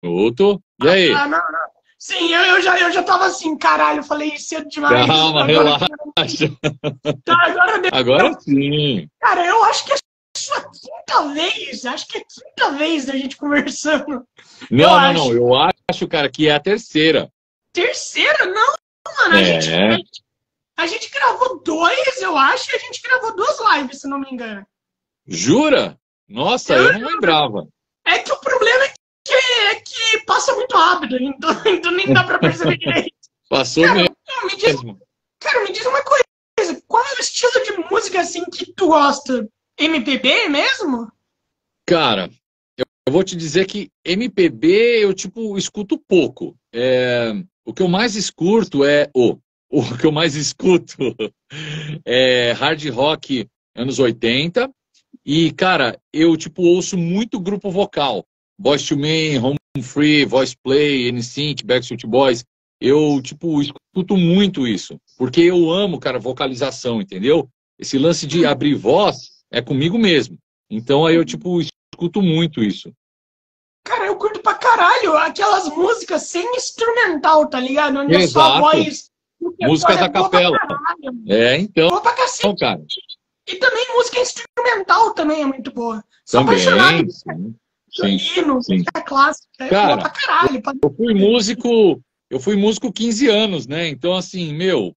Outro. E aí? Ah, não, não. Sim, eu já tava assim, caralho, eu falei cedo demais. Calma, Agora, relaxa. tá, agora Agora deu. sim. Cara, eu acho que é a sua quinta vez. Acho que é a quinta vez da gente conversando. Eu Não, não, não. acho. Eu acho, cara, que é a terceira. Terceira, não, mano. A gente, a É. gente, a gente gravou dois, eu acho, e a gente gravou duas lives, se não me engano. Jura? Nossa, Eu, eu não lembrava. é que o problema é que passa muito rápido, então nem dá pra perceber direito. Passou Cara, me diz, mesmo. cara, me diz uma coisa. Qual é o estilo de música assim que tu gosta? MPB mesmo? Cara, eu vou te dizer que MPB eu, tipo, escuto pouco. O que eu mais escuto é... o que eu mais escuto é hard rock anos 80. E, cara, eu, tipo, ouço muito grupo vocal. Boyz II Men, Home Free, Voice Play, NSYNC, Backstreet Boys. Eu, tipo, escuto muito isso. Porque eu amo, cara, vocalização, entendeu? Esse lance de abrir voz é comigo mesmo. Então, aí eu, tipo, escuto muito isso. Cara, eu curto pra caralho aquelas músicas sem instrumental, tá ligado? Onde é só a Exato. voz. Porque, pô, Músicas é a boa pra capela. caralho. Então, Boa pra cacete. cara. E também música instrumental também é muito boa. Sou apaixonado Também, por sim. Sim, hino, sim. música clássica. É boa Cara, pra caralho. eu fui músico, eu fui músico 15 anos, né? Então, assim, meu,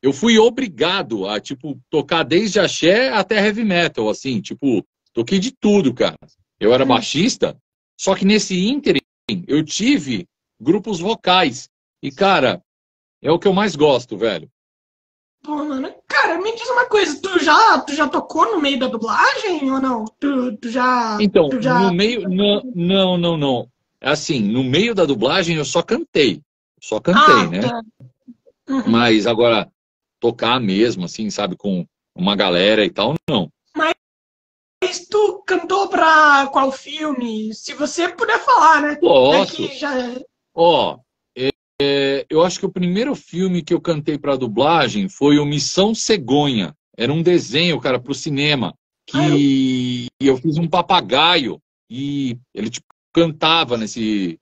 eu fui obrigado a, tipo, tocar desde axé até heavy metal, assim, tipo, toquei de tudo, cara. Eu era baixista, só que nesse ínterim eu tive grupos vocais. E, cara, é o que eu mais gosto, velho. Pô, mano, cara, me diz uma coisa, tu já tocou no meio da dublagem ou não? Tu já, Então, tu no já... meio. Não, não, não, não. Assim, no meio da dublagem eu só cantei. Só cantei, Ah, né? tá. Uhum. Mas agora, tocar mesmo, assim, sabe, com uma galera e tal, não. Mas tu cantou pra qual filme? Se você puder falar, né? É Posso. que já... Ó, eu acho que o primeiro filme que eu cantei para dublagem foi o Missão Cegonha. Era um desenho, cara, para o cinema, Ah, eu... que eu fiz um papagaio e ele tipo, cantava nesse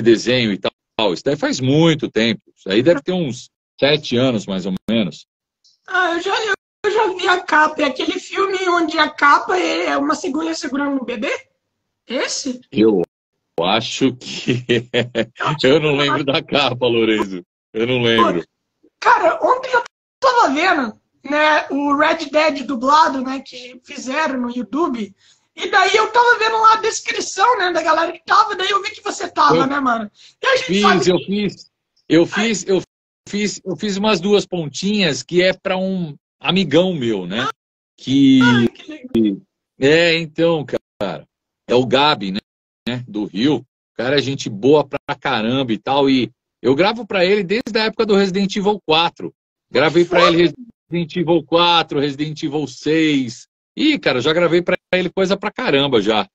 desenho e tal. Isso daí faz muito tempo. Isso aí deve ter uns 7 anos, mais ou menos. eu já vi a capa. É aquele filme onde a capa é uma cegonha segurando um bebê? Esse? Eu acho que Eu acho eu que não lembro da capa, Lorenzo. Eu não lembro. cara, ontem eu tava vendo, né, o Red Dead dublado, né, que fizeram no YouTube. E daí eu tava vendo lá a descrição, né, da galera que tava, daí eu vi que você tava, Eu né, mano? E a gente fiz, sabe eu que... fiz, eu fiz, eu eu fiz umas duas pontinhas que é para um amigão meu, né? Que Ai, que legal. então, cara, é o Gabi, né? Do Rio. O cara é gente boa pra caramba e tal. E eu gravo pra ele desde a época do Resident Evil 4. Pô, que Gravei pra foda. ele Resident Evil 4, Resident Evil 6. Ih, cara, já gravei pra ele coisa pra caramba já.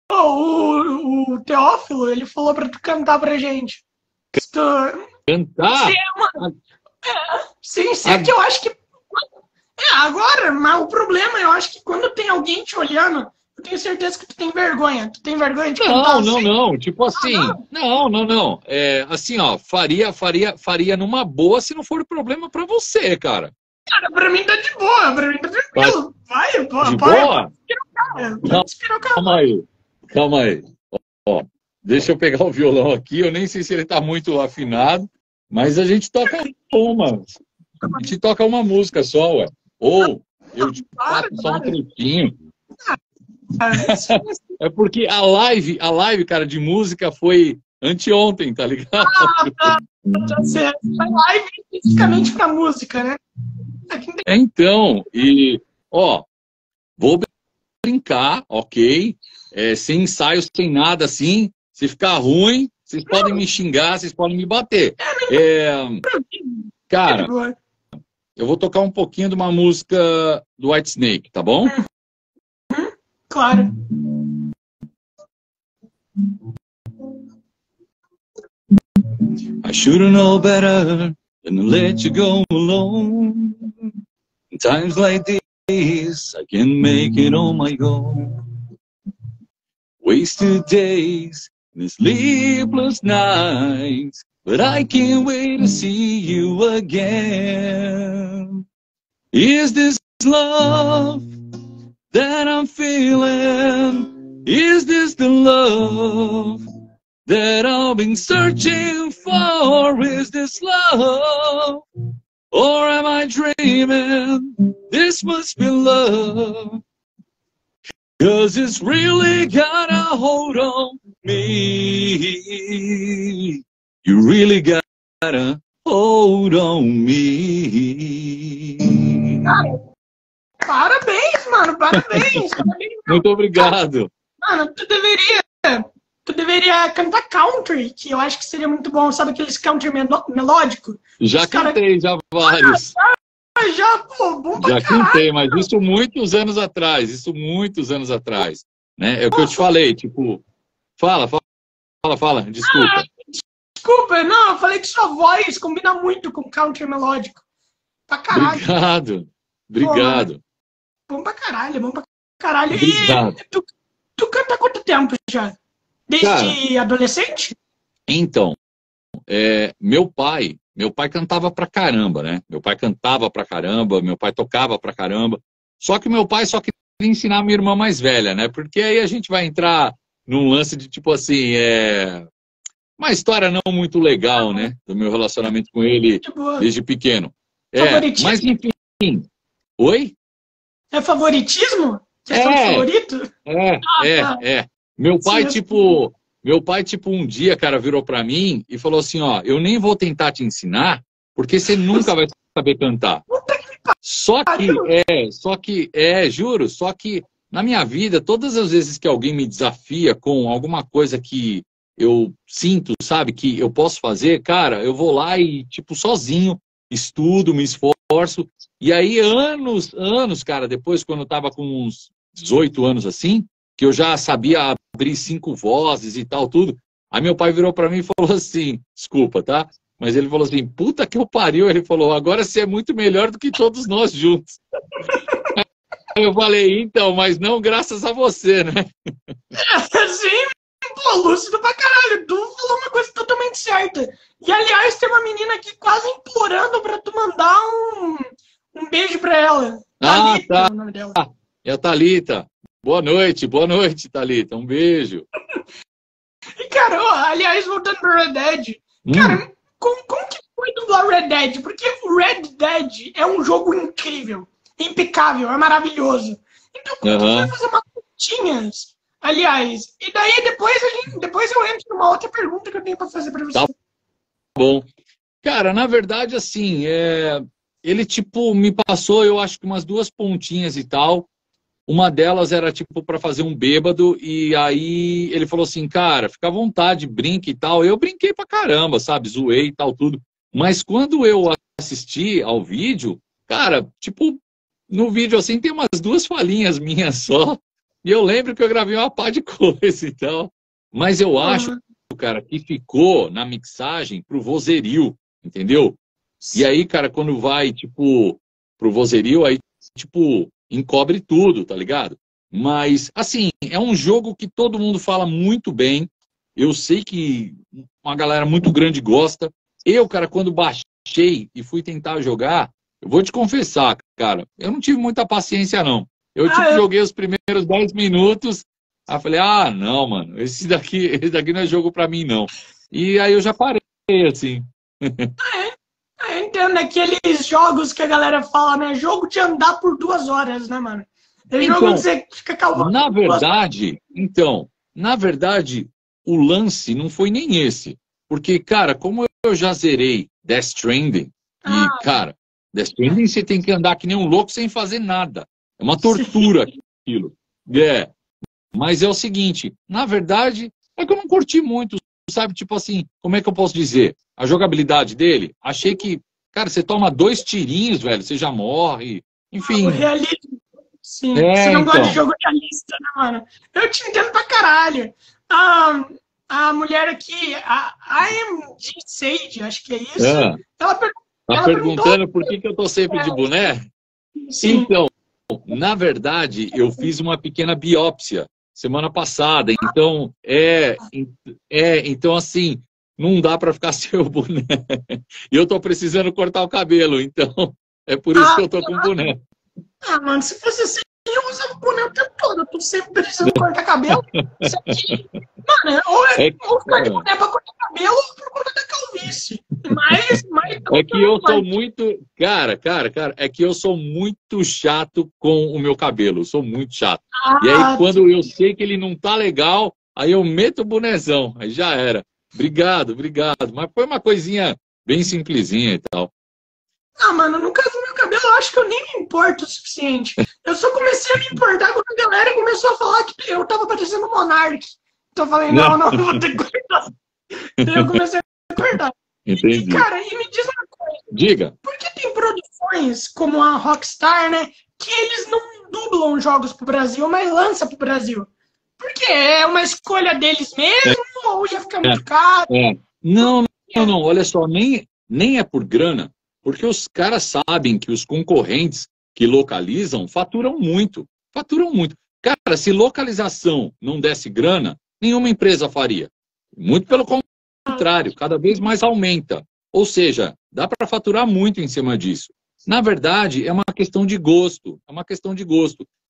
Pô, o Teófilo, ele falou pra tu cantar pra gente. Se tu... Sim, Cantar? sim, sim, é A- que eu acho que... agora, mas o problema, eu acho que quando tem alguém te olhando, eu tenho certeza que tu tem vergonha. Tu tem vergonha de cantar Não, não, assim? não. Tipo Ah, assim, não. não, não, não. Assim, ó, faria numa boa se não for problema pra você, cara. Cara, pra mim tá de boa, pra mim tá Tá tranquilo. Vai, pô, de pode boa? inspirar, pode inspirar o cara. Calma aí, calma aí. Ó, deixa eu pegar o violão aqui. Eu nem sei se ele tá muito afinado, mas a gente toca uma. A gente toca uma música só, ué. Ou eu te Para, faço só um para. trechinho. Cara. É porque a live, cara, de música foi anteontem, tá ligado? Você vai live especificamente pra música, né? Aqui tem... Então, ó, vou brincar, ok? Sem ensaio, sem nada assim. Se ficar ruim, vocês podem me xingar, vocês podem me bater. É, É de cara, boa. eu vou tocar um pouquinho de uma música do White Snake, tá bom? Claro. I should know better than to let you go alone. In times like these, I can't make it on my own. Wasted days the sleepless nights, but I can't wait to see you again. Is this love that I'm feeling? Is this the love that I've been searching for? Is this love? Or am I dreaming? This must be love. 'Cause it's really got a hold on me. You really got a hold on me. Parabéns, mano, parabéns. Muito obrigado. Mano, tu deveria cantar country, que eu acho que seria muito bom. Sabe aqueles country melódico? Já cantei, já vários. Já, pô, bom pra Já caralho. cantei, mas isso muitos anos atrás. Né? É o que eu te falei, tipo... Fala, desculpa. Desculpa, não, eu falei que sua voz combina muito com country melódico. Pra caralho. Obrigado. Bom pra caralho, bom pra caralho. Obrigado. E tu canta há quanto tempo já? Desde adolescente? Então, meu pai cantava pra caramba, né? Meu pai cantava pra caramba, meu pai tocava pra caramba. Só que meu pai só queria ensinar a minha irmã mais velha, né? Porque aí a gente vai entrar num lance de tipo assim, uma história não muito legal, né? Do meu relacionamento com ele desde pequeno. Favoritismo? Mas enfim. Oi? É favoritismo? Questão de favorito? Meu pai, tipo, um dia, cara, virou pra mim e falou assim, ó, eu nem vou tentar te ensinar, porque você nunca vai saber cantar. Juro, só que na minha vida, todas as vezes que alguém me desafia com alguma coisa que eu sinto, sabe, que eu posso fazer, cara, eu vou lá e, tipo, sozinho, estudo, me esforço. E aí, anos, cara, depois, quando eu tava com uns 18 anos assim, que eu já sabia abrir 5 vozes e tal, tudo. Aí meu pai virou pra mim e falou assim, desculpa, tá? Mas ele falou assim, puta que eu pariu. Ele falou, agora você é muito melhor do que todos nós juntos. Aí eu falei, então, mas não graças a você, né? Sim, pô, lúcido pra caralho. Tu falou uma coisa totalmente certa. E, aliás, tem uma menina aqui quase implorando pra tu mandar um beijo pra ela. Thalita, tá. É o nome dela. É a Thalita. Boa noite, Thalita. Um beijo. E, cara, aliás, voltando pro Red Dead, cara, como que foi dublar Red Dead? Porque o Red Dead é um jogo incrível, impecável, é maravilhoso. Então, como tu foi fazer umas pontinhas, aliás, e daí depois eu entro numa outra pergunta que eu tenho pra fazer pra você. Tá bom. Cara, na verdade, assim, ele, tipo, me passou, eu acho que umas 2 pontinhas e tal. Uma delas era, tipo, para fazer um bêbado, e aí ele falou assim, cara, fica à vontade, brinque e tal. Eu brinquei pra caramba, sabe? Zoei e tal, tudo. Mas quando eu assisti ao vídeo, cara, tipo, no vídeo, assim, tem umas 2 falinhas minhas só. E eu lembro que eu gravei uma pá de coisa e tal. Mas eu acho, cara, que ficou na mixagem pro vozerio, entendeu? E aí, cara, quando vai, tipo, pro vozerio, aí, tipo, encobre tudo, tá ligado? Mas, assim, é um jogo que todo mundo fala muito bem. Eu sei que uma galera muito grande gosta. Eu, cara, quando baixei e fui tentar jogar, eu vou te confessar, cara, eu não tive muita paciência, não. Eu, joguei os primeiros 10 minutos, aí falei, não, mano, esse daqui não é jogo pra mim, não. E aí eu já parei, assim. Eu entendo aqueles jogos que a galera fala, né? Jogo de andar por 2 horas, né, mano? É jogo que você fica calmo. Na verdade, o lance não foi nem esse. Porque, cara, como eu já zerei Death Stranding, e, cara, Death Stranding você tem que andar que nem um louco sem fazer nada. É uma tortura aquilo. Mas é o seguinte, na verdade, é que eu não curti muito, sabe? Tipo assim, como é que eu posso dizer? A jogabilidade dele, achei que, cara, você toma 2 tirinhos, velho, você já morre. Enfim. O realismo. Sim. Você não gosta de jogo realista, né, mano? Eu te entendo pra caralho. A mulher aqui, a AMG Sage, acho que é isso. Ela perguntando por que eu tô sempre de boné? Sim. Então, na verdade, eu fiz uma pequena biópsia, semana passada. Então, então assim, não dá para ficar sem o boné. E eu tô precisando cortar o cabelo, então é por isso que eu tô com o boné. Mano, se fosse assim, eu usava o boné o tempo todo. Eu tô sempre precisando cortar cabelo. Isso aqui, mano, ou ficar de boné pra cortar cabelo ou por conta da calvície. Mas é que eu sou muito... Cara, é que eu sou muito chato com o meu cabelo. Eu sou muito chato. E aí, quando eu sei que ele não tá legal, aí eu meto o bonézão. Aí já era. Obrigado. Mas foi uma coisinha bem simplesinha e tal. Mano, no caso do meu cabelo, eu acho que eu nem me importo o suficiente. Eu só comecei a me importar quando a galera começou a falar que eu tava parecendo um Monark. Então eu falei, não, vou ter que cortar. Daí eu comecei a cortar. Entendi. E, cara, me diz uma coisa. Diga. Por que tem produções como a Rockstar, né, que eles não dublam jogos pro Brasil, mas lançam pro Brasil? Por quê? É uma escolha deles mesmo ou ia ficar muito caro? Não, olha só, nem é por grana, porque os caras sabem que os concorrentes que localizam faturam muito. Cara, se localização não desse grana, nenhuma empresa faria. Muito pelo contrário, cada vez mais aumenta. Ou seja, dá para faturar muito em cima disso. Na verdade, é uma questão de gosto.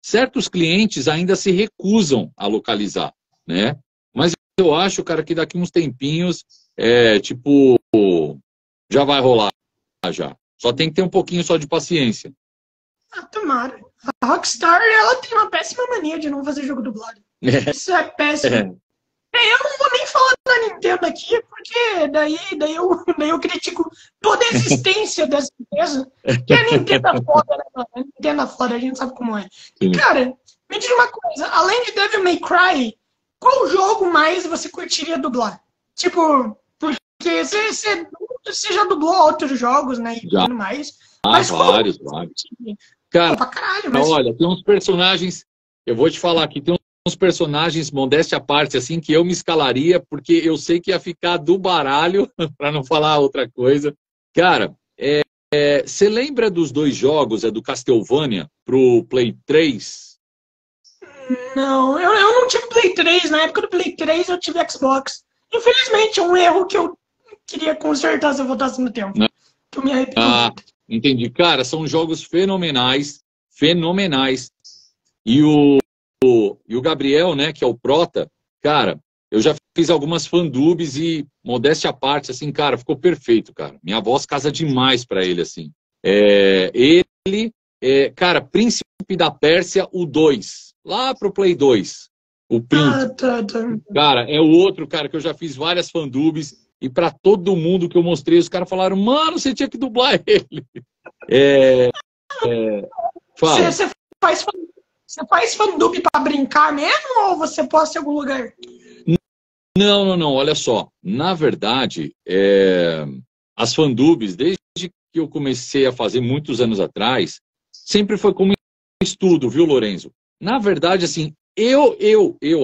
Certos clientes ainda se recusam a localizar, né? Mas eu acho, cara, que daqui uns tempinhos, já vai rolar já. Só tem que ter um pouquinho só de paciência. Tomara. A Rockstar, ela tem uma péssima mania de não fazer jogo dublado. Isso é péssimo. Eu não vou nem falar da Nintendo aqui, porque daí eu critico toda a existência dessa empresa. Que a Nintendo é foda, né, mano? A Nintendo é foda, a gente sabe como é. E, cara, me diz uma coisa. Além de Devil May Cry, qual jogo mais você curtiria dublar? Tipo, porque você já dublou outros jogos, né? E tudo mais. Mas vários. Cara, pra caralho, mas... olha, tem uns personagens... Eu vou te falar aqui, tem uns personagens, modéstia à parte, assim, que eu me escalaria, porque eu sei que ia ficar do baralho, para não falar outra coisa. Cara, você lembra dos 2 jogos, do Castlevania, pro Play 3? Não, eu não tive Play 3. Na época do Play 3 eu tive Xbox. Infelizmente, é um erro que eu queria consertar se eu voltasse no tempo. Que eu me arrependi muito. Entendi. Cara, são jogos fenomenais. E o Gabriel, né, que é o Prota, cara, eu já fiz algumas fandubs e, modéstia à parte, assim, cara, ficou perfeito, cara. Minha voz casa demais pra ele, assim. Cara, Príncipe da Pérsia, o 2, lá pro Play 2. O Príncipe. Cara, é o outro, cara, que eu já fiz várias fandubs e pra todo mundo que eu mostrei, os caras falaram, mano, você tinha que dublar ele. Fala. Você faz fandub pra brincar mesmo ou você posta em algum lugar? Não, olha só. Na verdade, as fandubs, desde que eu comecei a fazer muitos anos atrás, sempre foi como estudo, viu, Lorenzo? Na verdade, assim, eu,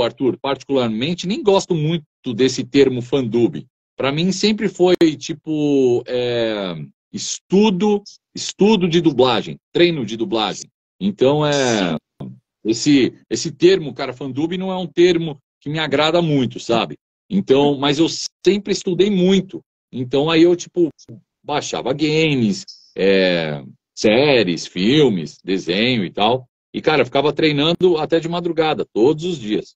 Arthur, particularmente, nem gosto muito desse termo fandub. Para mim, sempre foi, tipo, estudo de dublagem, treino de dublagem. Então, esse termo, cara, fandub não é um termo que me agrada muito, sabe? Então, mas eu sempre estudei muito. Então, aí eu, tipo, baixava games, séries, filmes, desenho e tal. E, cara, eu ficava treinando até de madrugada, todos os dias.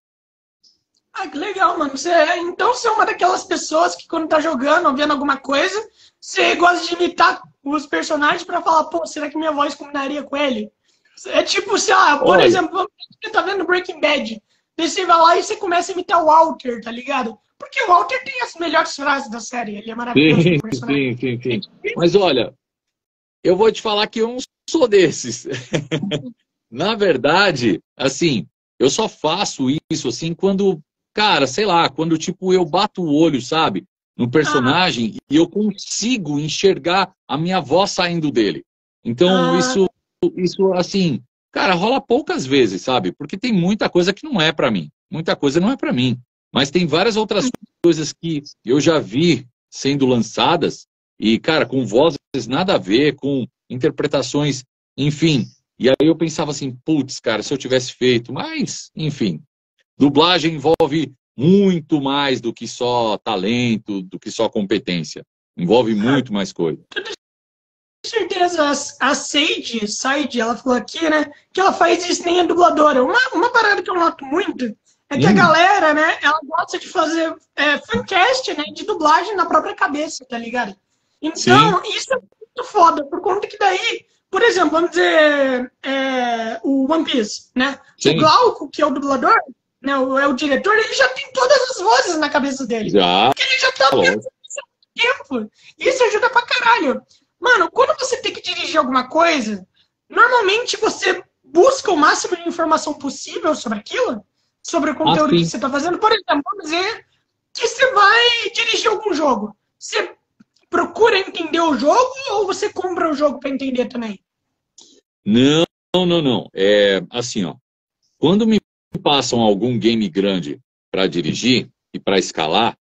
Que legal, mano. Então você é uma daquelas pessoas que quando tá jogando ou vendo alguma coisa, você gosta de imitar os personagens pra falar, pô, será que minha voz combinaria com ele? É tipo, por exemplo, você tá vendo Breaking Bad, daí você vai lá e você começa a imitar o Walter, tá ligado? Porque o Walter tem as melhores frases da série, ele é maravilhoso. Sim. Mas olha, eu vou te falar que eu não sou desses. Na verdade, assim, eu só faço isso, assim, quando, cara, sei lá, quando, tipo, eu bato o olho, sabe, no personagem e eu consigo enxergar a minha voz saindo dele. Então, isso, assim, cara, rola poucas vezes, sabe? Porque tem muita coisa que não é pra mim. Muita coisa não é pra mim. Mas tem várias outras coisas que eu já vi sendo lançadas e, cara, com vozes nada a ver, com interpretações, enfim. E aí eu pensava assim, putz, cara, se eu tivesse feito, mas, enfim. Dublagem envolve muito mais do que só talento, do que só competência. Envolve muito mais coisa. Com certeza, a Sage, ela falou aqui, né, que ela faz isso nem a dubladora. Uma parada que eu noto muito é que a galera, né, ela gosta de fazer fancast, né, de dublagem na própria cabeça, tá ligado? Então, isso é muito foda, por conta que daí, por exemplo, vamos dizer, o One Piece, né? Sim. O Glauco, que é o dublador, né, é o diretor, ele já tem todas as vozes na cabeça dele. Já. Porque ele já tá pensando tempo. Isso ajuda pra caralho. Mano, quando você tem que dirigir alguma coisa, normalmente você busca o máximo de informação possível sobre aquilo, sobre o conteúdo que você está fazendo. Por exemplo, vamos dizer que você vai dirigir algum jogo. Você procura entender o jogo ou você compra o jogo para entender também? Não. É assim, ó. Quando me passam algum game grande para dirigir e para escalar,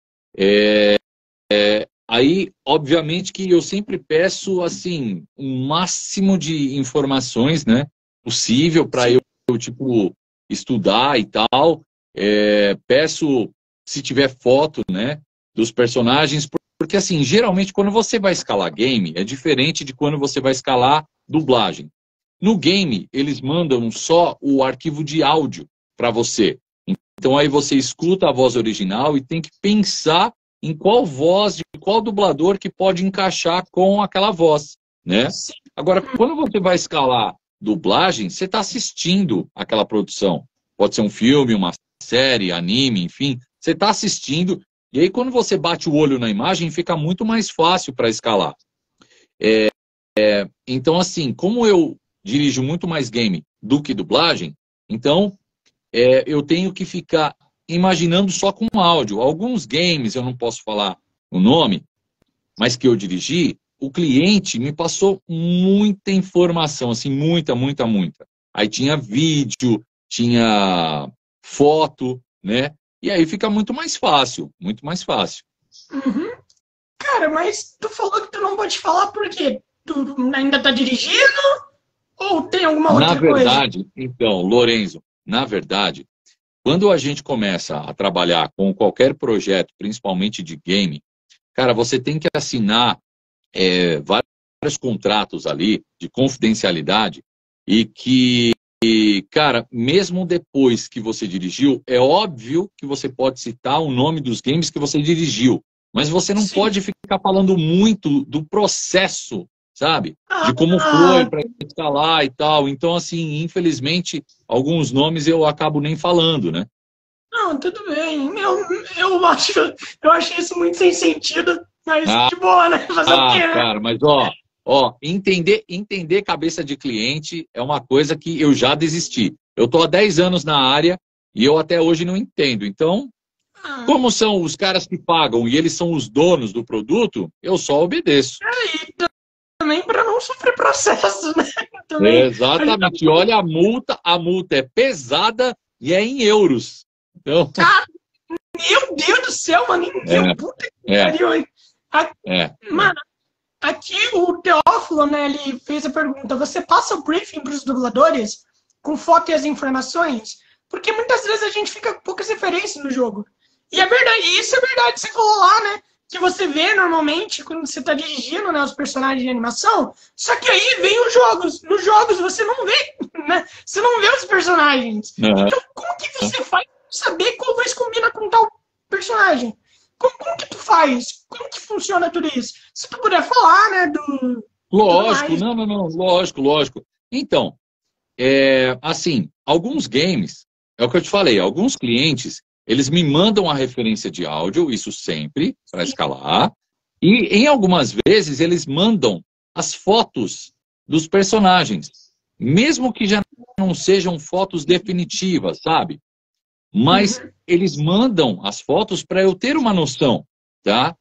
aí, obviamente, que eu sempre peço, assim, um máximo de informações, né, possível para eu, tipo, estudar e tal. Peço, se tiver foto, né, dos personagens, porque, assim, geralmente, quando você vai escalar game, é diferente de quando você vai escalar dublagem. No game, eles mandam só o arquivo de áudio para você. Então, aí você escuta a voz original e tem que pensar em qual voz, de qual dublador que pode encaixar com aquela voz, né? Agora, quando você vai escalar dublagem, você está assistindo aquela produção. Pode ser um filme, uma série, anime, enfim. Você está assistindo, e aí quando você bate o olho na imagem, fica muito mais fácil para escalar. Então, assim, como eu dirijo muito mais game do que dublagem, então eu tenho que ficar imaginando só com áudio. Alguns games, eu não posso falar o nome, mas que eu dirigi, o cliente me passou muita informação, assim, muita. Aí tinha vídeo, tinha foto, né? E aí fica muito mais fácil, muito mais fácil. Uhum. Cara, mas tu falou que tu não pode falar por quê? Tu ainda tá dirigindo? Ou tem alguma outra coisa? Na verdade, então, Lorenzo, na verdade, quando a gente começa a trabalhar com qualquer projeto, principalmente de game, cara, você tem que assinar vários contratos ali de confidencialidade e que, cara, mesmo depois que você dirigiu, é óbvio que você pode citar o nome dos games que você dirigiu, mas você não pode ficar falando muito do processo, sabe? De como foi para escalar e tal. Então, assim, infelizmente, alguns nomes eu acabo nem falando, né? Não, tudo bem. Eu acho isso muito sem sentido, mas de boa, né? Fazer o quê, né? Cara, mas entender cabeça de cliente é uma coisa que eu já desisti. Eu tô há 10 anos na área e eu até hoje não entendo. Então, como são os caras que pagam e eles são os donos do produto, eu só obedeço. E também para não sofrer processo, né? Também, exatamente. Olha, a multa é pesada e é em euros. Então... Cara, meu Deus do céu, mano. Puta que pariu, hein? Mano, aqui o Teófilo, né, ele fez a pergunta: você passa o briefing para os dubladores com foto e as informações? Porque muitas vezes a gente fica com poucas referências no jogo. E é verdade, isso é verdade. Você falou lá, né? Que você vê normalmente quando você está dirigindo, né, os personagens de animação, só que aí vem os jogos. Nos jogos você não vê, né? Você não vê os personagens. Então, como que você faz para saber qual voz combina com tal personagem? Como que tu faz? Como que funciona tudo isso? Se tu puder falar, né, do... Lógico, não, lógico. Então, assim, alguns games, é o que eu te falei, alguns clientes, eles me mandam a referência de áudio, isso sempre, para escalar. E em algumas vezes eles mandam as fotos dos personagens. Mesmo que já não sejam fotos definitivas, sabe? Mas eles mandam as fotos para eu ter uma noção, tá?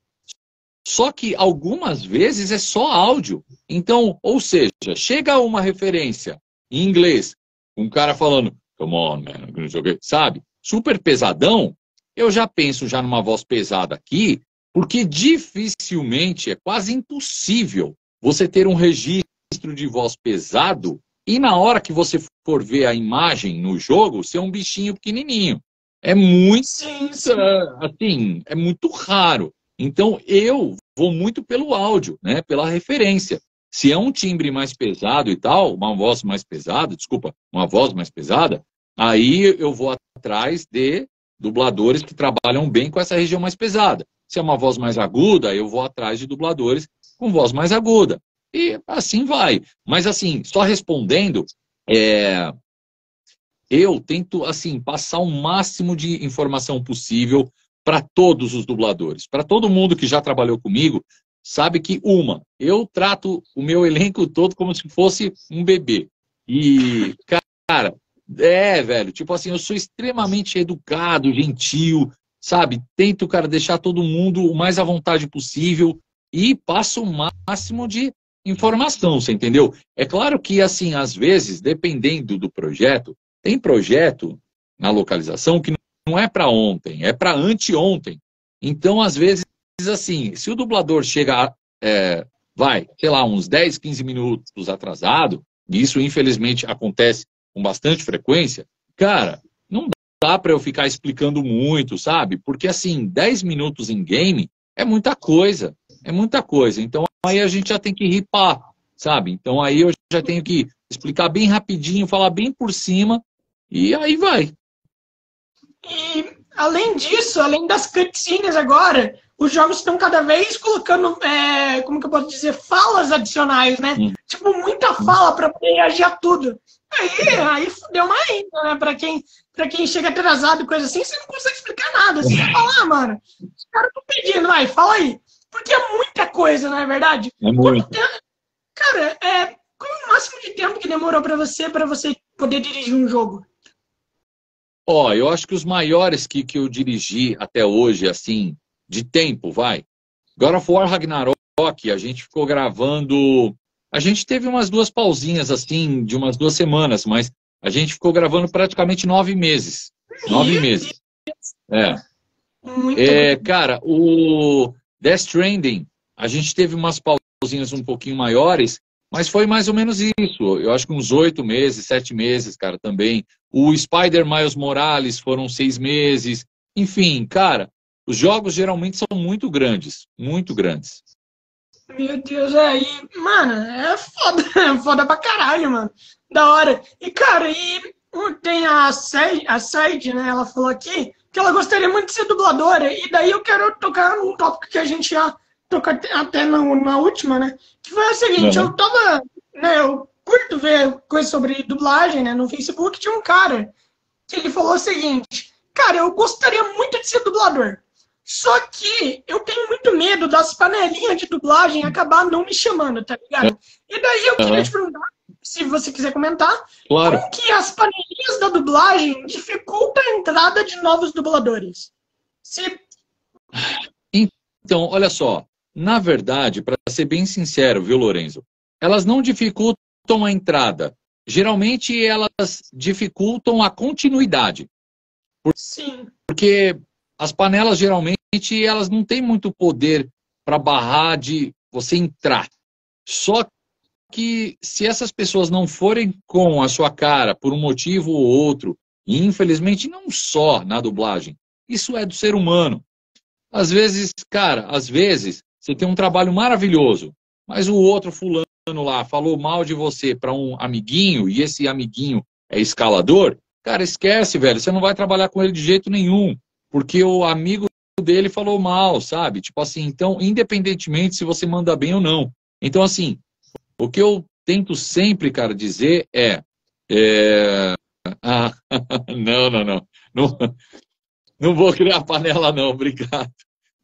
Só que algumas vezes é só áudio. Então, ou seja, chega uma referência em inglês, um cara falando, come on, man, não joguei, sabe? Super pesadão, eu já penso já numa voz pesada aqui, porque dificilmente, é quase impossível você ter um registro de voz pesado e na hora que você for ver a imagem no jogo, ser um bichinho pequenininho. É muito, Sim, sim. assim, é muito raro. Então, eu vou muito pelo áudio, né? Pela referência. Se é um timbre mais pesado e tal, uma voz mais pesada, desculpa, uma voz mais pesada, aí eu vou atrás de dubladores que trabalham bem com essa região mais pesada. Se é uma voz mais aguda, eu vou atrás de dubladores com voz mais aguda. E assim vai. Mas assim, só respondendo, é, eu tento assim passar o máximo de informação possível para todos os dubladores. Para todo mundo que já trabalhou comigo, sabe que eu trato o meu elenco todo como se fosse um bebê. E, cara, velho, tipo assim, eu sou extremamente educado, gentil, sabe? Tento, cara, deixar todo mundo o mais à vontade possível e passo o máximo de informação, você entendeu? É claro que, assim, às vezes, dependendo do projeto, tem projeto na localização que não é para ontem, é para anteontem. Então, às vezes, assim, se o dublador chega, sei lá, uns 10, 15 minutos atrasado, e isso infelizmente acontece com bastante frequência, cara, não dá para eu ficar explicando muito, sabe? Porque assim, 10 minutos em game é muita coisa, é muita coisa. Então aí a gente já tem que ripar, sabe? Então aí eu já tenho que explicar bem rapidinho, falar bem por cima, e aí vai. E além disso, além das cutscenes agora, os jogos estão cada vez colocando, como que eu posso dizer, falas adicionais, né? Tipo, muita fala para poder reagir a tudo. Aí fudeu mais ainda, né? Pra quem chega atrasado e coisa assim, você não consegue explicar nada. Você vai falar, mano, os caras estão pedindo, vai, fala aí. Porque é muita coisa, não é verdade? É muito. Cara, qual é o máximo de tempo que demorou para você poder dirigir um jogo? Ó, eu acho que os maiores que eu dirigi até hoje, assim, de tempo, vai. God of War Ragnarok, a gente ficou gravando. A gente teve umas 2 pausinhas, assim, de umas 2 semanas, mas a gente ficou gravando praticamente 9 meses. 9 meses. Muito. Cara, o Death Stranding, a gente teve umas pausinhas um pouquinho maiores, mas foi mais ou menos isso. Eu acho que uns 8 meses, 7 meses, cara, também. O Spider Miles Morales foram 6 meses. Enfim, cara, os jogos geralmente são muito grandes. Muito grandes. Meu Deus, aí, mano, é foda, é foda pra caralho, mano. Da hora. E, cara, tem a Sage, né? Ela falou aqui que ela gostaria muito de ser dubladora. E daí eu quero tocar num tópico que a gente já tocou até na última, né? Que foi o seguinte, eu tava, né, eu curto ver coisas sobre dublagem, né? No Facebook tinha um cara que ele falou o seguinte, cara, eu gostaria muito de ser dublador. Só que eu tenho muito medo das panelinhas de dublagem acabar não me chamando, tá ligado? E daí eu queria te perguntar, se você quiser comentar, claro. como que as panelinhas da dublagem dificultam a entrada de novos dubladores? Então, olha só, na verdade, para ser bem sincero, viu, Lorenzo? Elas não dificultam a entrada. Geralmente elas dificultam a continuidade. Sim. Porque as panelas, geralmente, elas não têm muito poder para barrar de você entrar. Só que se essas pessoas não forem com a sua cara por um motivo ou outro, e infelizmente não só na dublagem, isso é do ser humano. Às vezes, cara, você tem um trabalho maravilhoso, mas o outro fulano lá falou mal de você para um amiguinho, e esse amiguinho é escalador, cara, esquece, velho, você não vai trabalhar com ele de jeito nenhum. Porque o amigo dele falou mal, sabe? Tipo assim, então, independentemente se você manda bem ou não. Então, assim, o que eu tento sempre, cara, dizer não. Não vou criar panela, não, obrigado.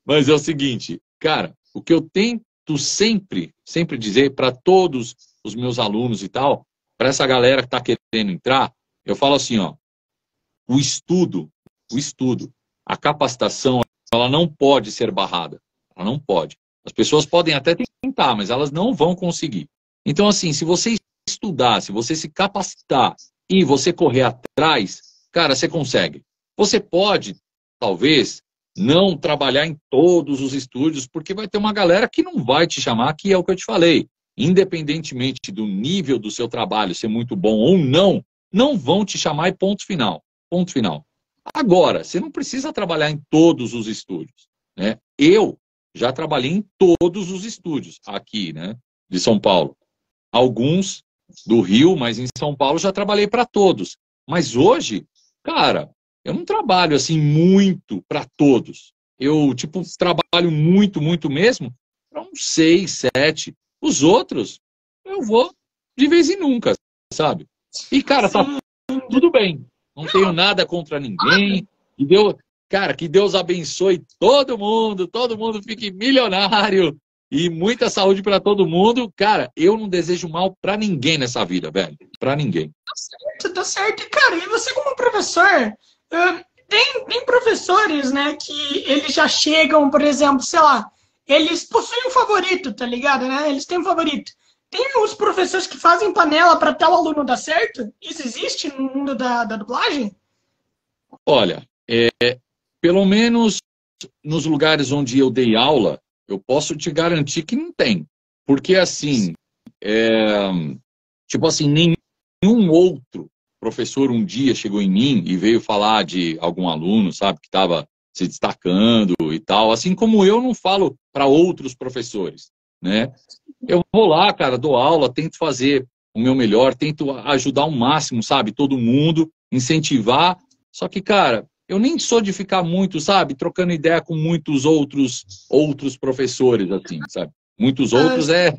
Mas é o seguinte, cara, o que eu tento sempre dizer para todos os meus alunos e tal, para essa galera que está querendo entrar, eu falo assim, ó, o estudo, a capacitação, ela não pode ser barrada. Ela não pode. As pessoas podem até tentar, mas elas não vão conseguir. Então, assim, se você estudar, se você se capacitar e você correr atrás, cara, você consegue. Você pode, talvez, não trabalhar em todos os estúdios, porque vai ter uma galera que não vai te chamar, que é o que eu te falei. Independentemente do nível do seu trabalho ser muito bom ou não, não vão te chamar e ponto final. Ponto final. Agora, você não precisa trabalhar em todos os estúdios, né? Eu já trabalhei em todos os estúdios aqui, né, de São Paulo. Alguns do Rio, mas em São Paulo já trabalhei para todos. Mas hoje, cara, eu não trabalho assim muito para todos. Eu, tipo, trabalho muito, muito mesmo para uns 6, 7. Os outros, eu vou de vez em nunca, sabe? E, cara, tá tudo bem. Não tenho nada contra ninguém. E cara, que Deus abençoe todo mundo fique milionário e muita saúde para todo mundo. Cara, eu não desejo mal para ninguém nessa vida, velho. Para ninguém. Tá certo. Cara, e você como professor, tem professores, né, que eles já chegam, por exemplo, sei lá, eles possuem um favorito, tá ligado, né? Eles têm um favorito. Tem os professores que fazem panela para tal aluno dar certo? Isso existe no mundo da dublagem? Olha, pelo menos nos lugares onde eu dei aula, eu posso te garantir que não tem. Porque, assim, tipo assim, nenhum outro professor um dia chegou em mim e veio falar de algum aluno, sabe, que estava se destacando e tal. Assim como eu não falo para outros professores, né? Eu vou lá, cara, dou aula, tento fazer o meu melhor, tento ajudar ao máximo, sabe, todo mundo, incentivar. Só que, cara, eu nem sou de ficar muito, sabe, trocando ideia com muitos outros professores, assim, sabe? Muitos outros é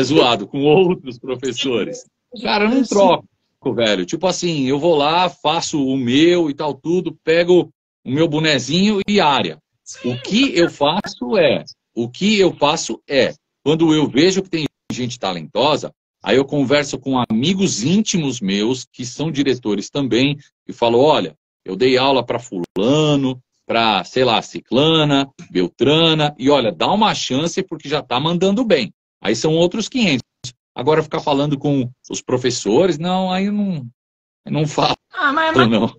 zoado, com outros professores. Cara, eu não troco, velho. Tipo assim, eu vou lá, faço o meu e tal, tudo, pego o meu bonezinho e área. O que eu faço é, quando eu vejo que tem gente talentosa, aí eu converso com amigos íntimos meus, que são diretores também, e falo, olha, eu dei aula para fulano, para, sei lá, ciclana, beltrana, e olha, dá uma chance porque já está mandando bem. Aí são outros 500. Agora ficar falando com os professores, não, aí eu não falo, não.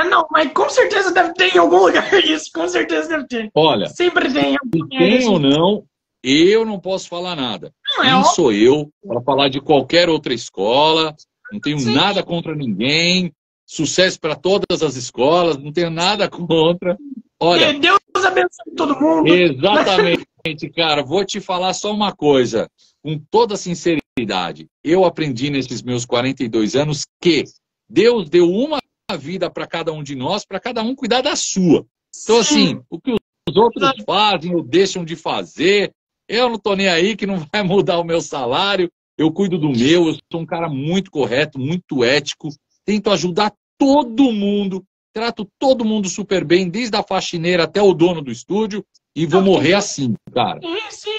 Não, mas com certeza deve ter em algum lugar isso, com certeza deve ter. Olha, sempre tem. Tem ou não, eu não posso falar nada. Quem sou eu para falar de qualquer outra escola? Não tenho nada contra ninguém. Sucesso para todas as escolas, não tenho nada contra. Olha, Deus abençoe todo mundo. Exatamente, cara. Vou te falar só uma coisa, com toda sinceridade. Eu aprendi nesses meus 42 anos que Deus deu uma vida para cada um de nós, para cada um cuidar da sua. Então, assim, o que os outros fazem ou deixam de fazer, eu não tô nem aí, que não vai mudar o meu salário. Eu cuido do meu, eu sou um cara muito correto, muito ético, tento ajudar todo mundo, trato todo mundo super bem, desde a faxineira até o dono do estúdio, e vou morrer assim, cara. Sim.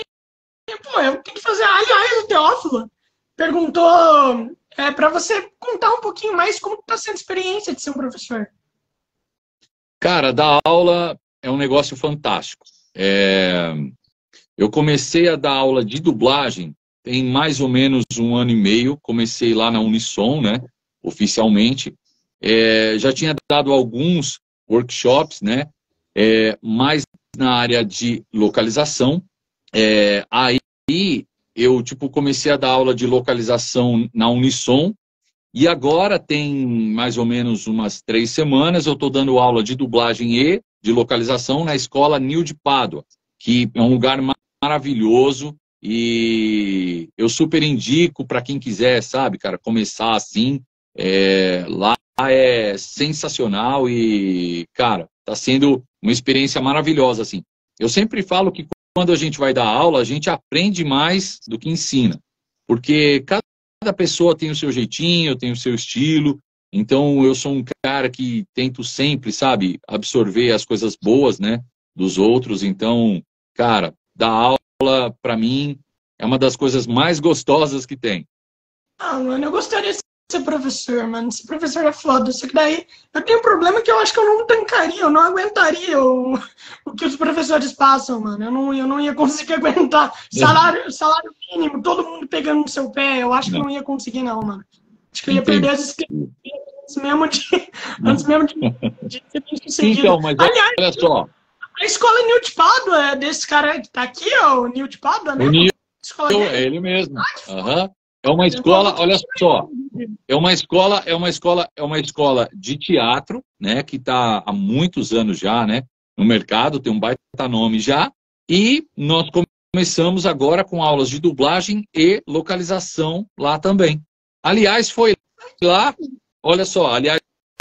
Pô, eu tenho que fazer. Aliás, o Teófilo perguntou para você contar um pouquinho mais como está sendo a experiência de ser um professor. Cara, dar aula é um negócio fantástico. Eu comecei a dar aula de dublagem tem mais ou menos 1 ano e meio. Comecei lá na Unisson, né, oficialmente. Já tinha dado alguns workshops, né, mais na área de localização. Aí eu comecei a dar aula de localização na Unisson. E agora tem mais ou menos umas 3 semanas eu estou dando aula de dublagem e de localização na escola Nil de Pádua, que é um lugar maravilhoso e eu super indico para quem quiser, sabe, cara, começar assim. Lá é sensacional e, cara, está sendo uma experiência maravilhosa, assim. Eu sempre falo que quando a gente vai dar aula, a gente aprende mais do que ensina, porque cada pessoa tem o seu jeitinho, tem o seu estilo. Então, eu sou um cara que tento sempre, sabe, absorver as coisas boas, né, dos outros. Então, cara, dar aula, para mim, é uma das coisas mais gostosas que tem. Mano, eu gostaria de ser professor, mano. Ser professor é foda. Só que daí eu tenho um problema que eu acho que eu não tancaria, eu não aguentaria o que os professores passam, mano. Eu não ia conseguir aguentar. Salário mínimo, todo mundo pegando no seu pé. Eu acho que eu não ia conseguir, não, mano. Acho que eu ia perder as inscrições antes mesmo de ser bem sucedido. Então, mas aliás, olha só. A escola Nil de Pádua é desse cara que tá aqui, ó, o Nil de Pádua, né? O Nil, é ele mesmo. É uma escola, olha só, é uma escola de teatro, né, que está há muitos anos já, né, no mercado, tem um baita nome já, e nós começamos agora com aulas de dublagem e localização lá também. Aliás, foi lá, olha só,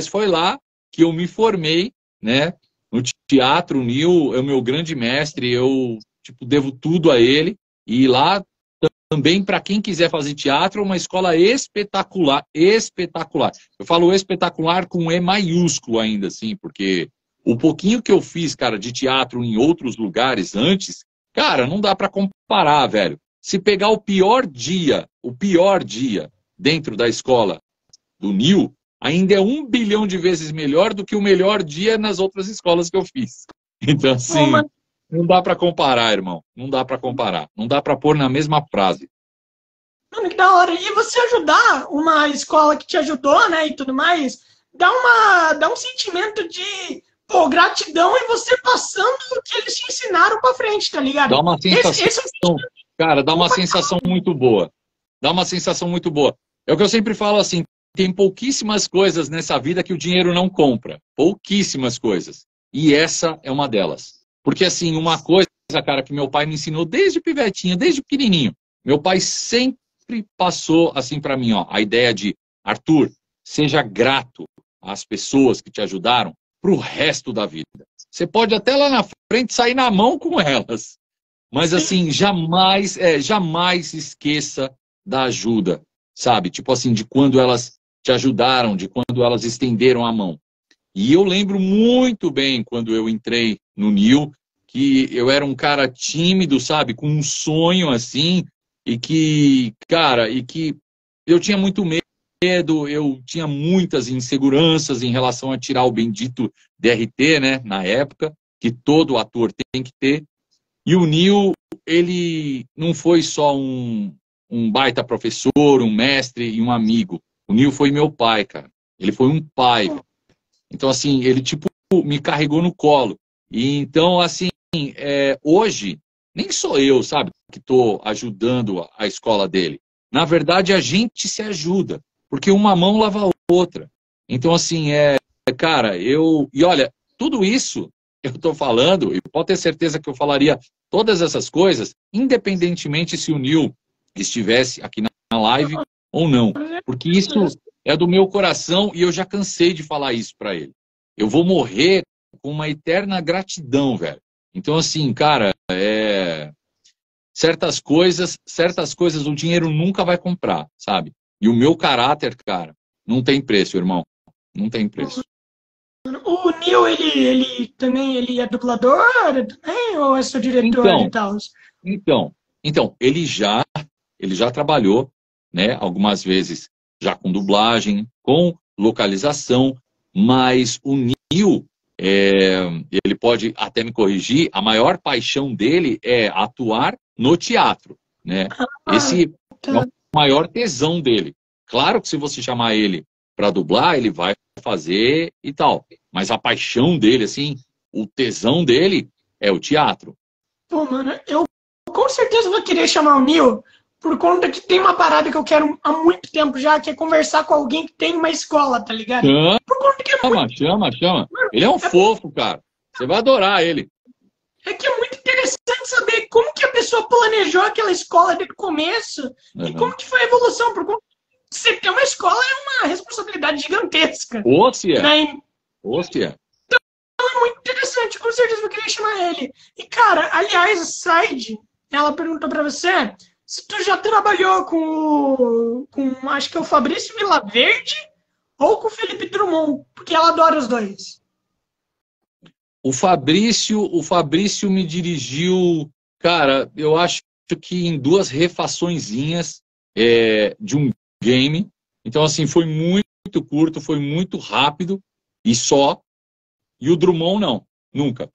foi lá que eu me formei, né, no teatro. O Nil é o meu grande mestre, eu tipo, devo tudo a ele, e lá também, para quem quiser fazer teatro, é uma escola espetacular, espetacular. Eu falo espetacular com E maiúsculo ainda, assim, porque o pouquinho que eu fiz, cara, de teatro em outros lugares antes, cara, não dá para comparar, velho. Se pegar o pior dia dentro da escola do Nil, ainda é 1 bilhão de vezes melhor do que o melhor dia nas outras escolas que eu fiz. Então, assim, não dá para comparar, irmão. Não dá para comparar. Não dá para pôr na mesma frase. Mano, que da hora. E você ajudar uma escola que te ajudou, né, e tudo mais, dá um sentimento de, pô, gratidão e você passando o que eles te ensinaram pra frente, tá ligado? Dá uma sensação, Esse é um sentimento. cara, dá uma sensação muito boa. Dá uma sensação muito boa. É o que eu sempre falo assim, tem pouquíssimas coisas nessa vida que o dinheiro não compra. Pouquíssimas coisas. E essa é uma delas. Porque, assim, uma coisa, cara, que meu pai me ensinou desde pivetinho, desde pequenininho. Meu pai sempre passou, assim, para mim, ó, a ideia de, Arthur, seja grato às pessoas que te ajudaram pro resto da vida. Você pode até lá na frente sair na mão com elas. Mas, assim, jamais esqueça da ajuda, sabe? Tipo assim, de quando elas te ajudaram, de quando elas estenderam a mão. E eu lembro muito bem quando eu entrei no Nil, que eu era um cara tímido, sabe? Com um sonho assim, e que, cara, eu tinha muito medo, eu tinha muitas inseguranças em relação a tirar o bendito DRT, né? Na época, que todo ator tem que ter. E o Nil, ele não foi só um baita professor, um mestre e um amigo. O Nil foi meu pai, cara. Ele foi um pai. Então, assim, ele, tipo, me carregou no colo. E então, assim, hoje, nem sou eu, sabe, que estou ajudando a escola dele. Na verdade, a gente se ajuda, porque uma mão lava a outra. Então, assim, cara, e olha, tudo isso eu estou falando, e pode ter certeza que eu falaria todas essas coisas, independentemente se o Nil estivesse aqui na live ou não. Porque isso é do meu coração e eu já cansei de falar isso para ele. Eu vou morrer com uma eterna gratidão, velho. Então, assim, cara, certas coisas o dinheiro nunca vai comprar, sabe? E o meu caráter, cara, não tem preço, irmão. Não tem preço. O Nil, ele também é dublador também, ou é seu diretor e tal? Então, ele já trabalhou, né, algumas vezes já com dublagem, com localização, mas o Nil, ele pode até me corrigir, a maior paixão dele é atuar no teatro, né? Esse é o maior tesão dele. Claro que se você chamar ele para dublar, ele vai fazer e tal, mas a paixão dele, assim, o tesão dele é o teatro. Pô, mano, eu com certeza vou querer chamar o Nil, por conta que tem uma parada que eu quero há muito tempo já, que é conversar com alguém que tem uma escola, tá ligado? Por conta que chama. Ele é um fofo, cara. Você vai adorar ele. É que é muito interessante saber como que a pessoa planejou aquela escola desde o começo e como que foi a evolução. Por conta que você ter uma escola é uma responsabilidade gigantesca. Né? Então é muito interessante, com certeza eu queria chamar ele. E, cara, aliás, a Said, ela perguntou pra você se tu já trabalhou com acho que é o Fabrício Vilaverde ou com o Felipe Drummond, porque ela adora os dois. O Fabrício me dirigiu, cara, eu acho que em 2 refaçõezinhas de um game. Então, assim, foi muito curto, foi muito rápido e só. E o Drummond, não. Nunca.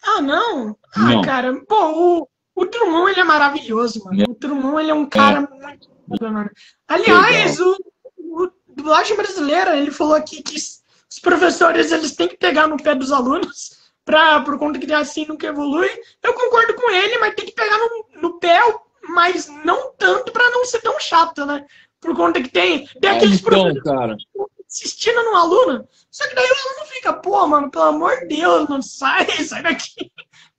Ah, não? Não. Cara, pô, o Drummond, ele é maravilhoso, mano. O Drummond, ele é um cara muito bom, mano. Aliás, o dublagem brasileira, ele falou aqui que os professores, eles têm que pegar no pé dos alunos por conta que assim nunca evolui. Eu concordo com ele, mas tem que pegar no pé mas não tanto para não ser tão chato, né? Por conta que tem aqueles então, cara, insistindo no aluno, só que daí o aluno fica, pô, mano, pelo amor de Deus, não sai daqui,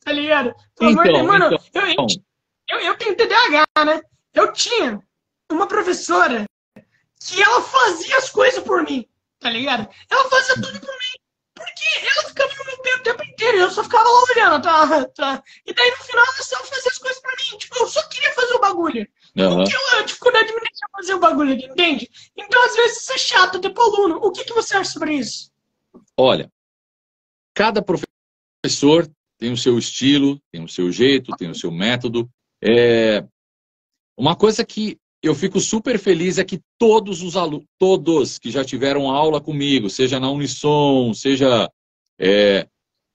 tá ligado? Pelo amor de Deus, mano, eu tenho TDAH, né? Eu tinha uma professora que ela fazia as coisas por mim, tá ligado? Ela fazia tudo por mim, porque ela ficava no meu pé o tempo inteiro, e eu só ficava lá olhando, tá. E daí no final ela só fazia as coisas pra mim, tipo, eu só queria fazer o bagulho. Uhum. O que a dificuldade me deixa fazer o bagulho aqui, entende? Então às vezes isso é chato até pro aluno. O que você acha sobre isso? Olha, cada professor tem o seu estilo, tem o seu jeito, tem o seu método. Uma coisa que eu fico super feliz é que todos os alunos, todos que já tiveram aula comigo, seja na Unissom, seja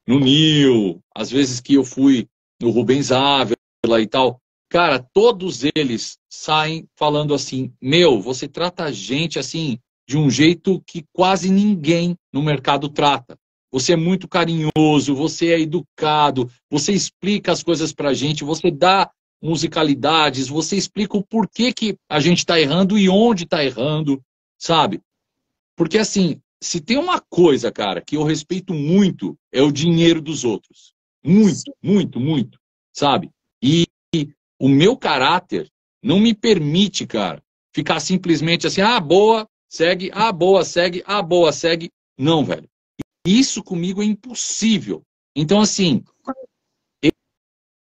no NIL, às vezes que eu fui no Rubens Ávila e tal, cara, todos eles saem falando assim, meu, você trata a gente assim, de um jeito que quase ninguém no mercado trata. Você é muito carinhoso, você é educado, você explica as coisas pra gente, você dá musicalidades, você explica o porquê que a gente está errando e onde está errando, sabe? Porque assim, se tem uma coisa, cara, que eu respeito muito, é o dinheiro dos outros. Muito, muito, muito, sabe? E o meu caráter não me permite, cara, ficar simplesmente assim, boa, segue, boa, segue, boa, segue. Não, velho. Isso comigo é impossível. Então, assim,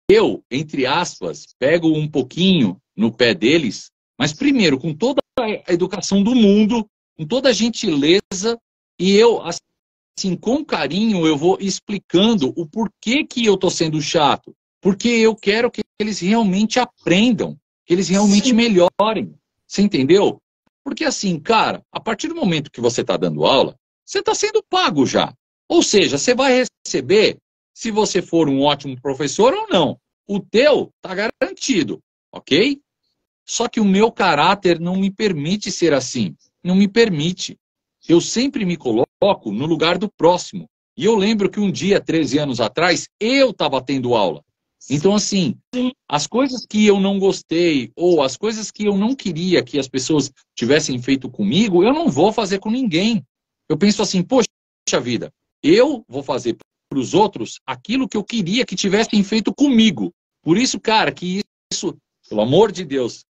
eu, entre aspas, pego um pouquinho no pé deles, mas primeiro, com toda a educação do mundo, com toda a gentileza, e eu, assim, com carinho, eu vou explicando o porquê que eu tô sendo chato. Porque eu quero que eles realmente aprendam, que eles realmente melhorem. Você entendeu? Porque assim, cara, a partir do momento que você está dando aula, você está sendo pago já. Ou seja, você vai receber se você for um ótimo professor ou não. O teu está garantido, ok? Só que o meu caráter não me permite ser assim. Não me permite. Eu sempre me coloco no lugar do próximo. E eu lembro que um dia, 13 anos atrás, eu estava tendo aula. Então, assim, as coisas que eu não gostei ou as coisas que eu não queria que as pessoas tivessem feito comigo, eu não vou fazer com ninguém. Eu penso assim, poxa vida, eu vou fazer para os outros aquilo que eu queria que tivessem feito comigo. Por isso, cara, que isso, pelo amor de Deus,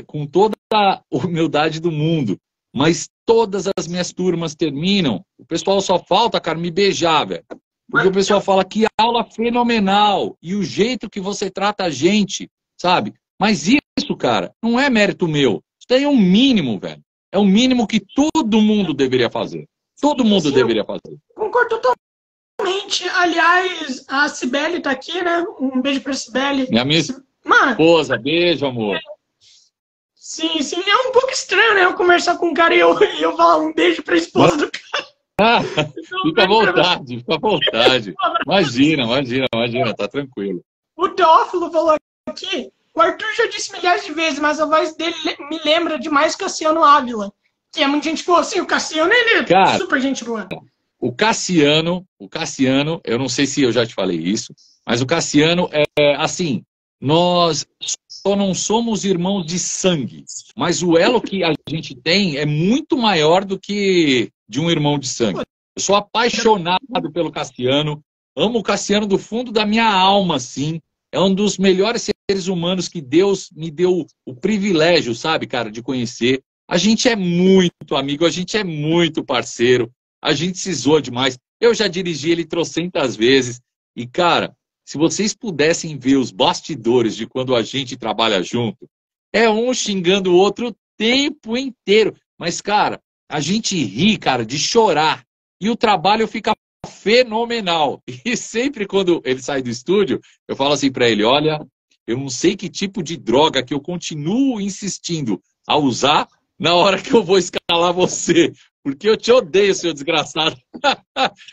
com toda a humildade do mundo, mas todas as minhas turmas terminam, o pessoal só falta, cara, me beijar, velho. Porque o pessoal fala que aula fenomenal e o jeito que você trata a gente, sabe? Mas isso, cara, não é mérito meu. Isso daí é um mínimo, velho. É o mínimo que todo mundo deveria fazer. Todo mundo deveria fazer. Concordo totalmente. Aliás, a Cibele tá aqui, né? Um beijo pra Cibele. Minha esposa, beijo, amor. Sim, é um pouco estranho, né? Eu conversar com um cara e eu falar um beijo pra esposa do cara. Fica à vontade, fica à vontade. Imagina, tá tranquilo. O Teófilo falou aqui, o Arthur já disse milhares de vezes, mas a voz dele me lembra demais Cassiano Ávila. Que é muita gente boa, assim, o Cassiano, ele é super gente boa. O Cassiano, eu não sei se eu já te falei isso, mas o Cassiano assim, nós só não somos irmãos de sangue, mas o elo que a gente tem é muito maior do que de um irmão de sangue. Eu sou apaixonado pelo Cassiano, amo o Cassiano do fundo da minha alma, assim. É um dos melhores seres humanos que Deus me deu o privilégio, sabe, cara, de conhecer. A gente é muito amigo, a gente é muito parceiro, a gente se zoa demais. Eu já dirigi ele trocentas vezes. E, cara, se vocês pudessem ver os bastidores de quando a gente trabalha junto, é um xingando o outro o tempo inteiro. Mas, cara, a gente ri, cara, de chorar. E o trabalho fica fenomenal. E sempre quando ele sai do estúdio, eu falo assim para ele, olha, eu não sei que tipo de droga que eu continuo insistindo a usar na hora que eu vou escalar você. Porque eu te odeio, seu desgraçado.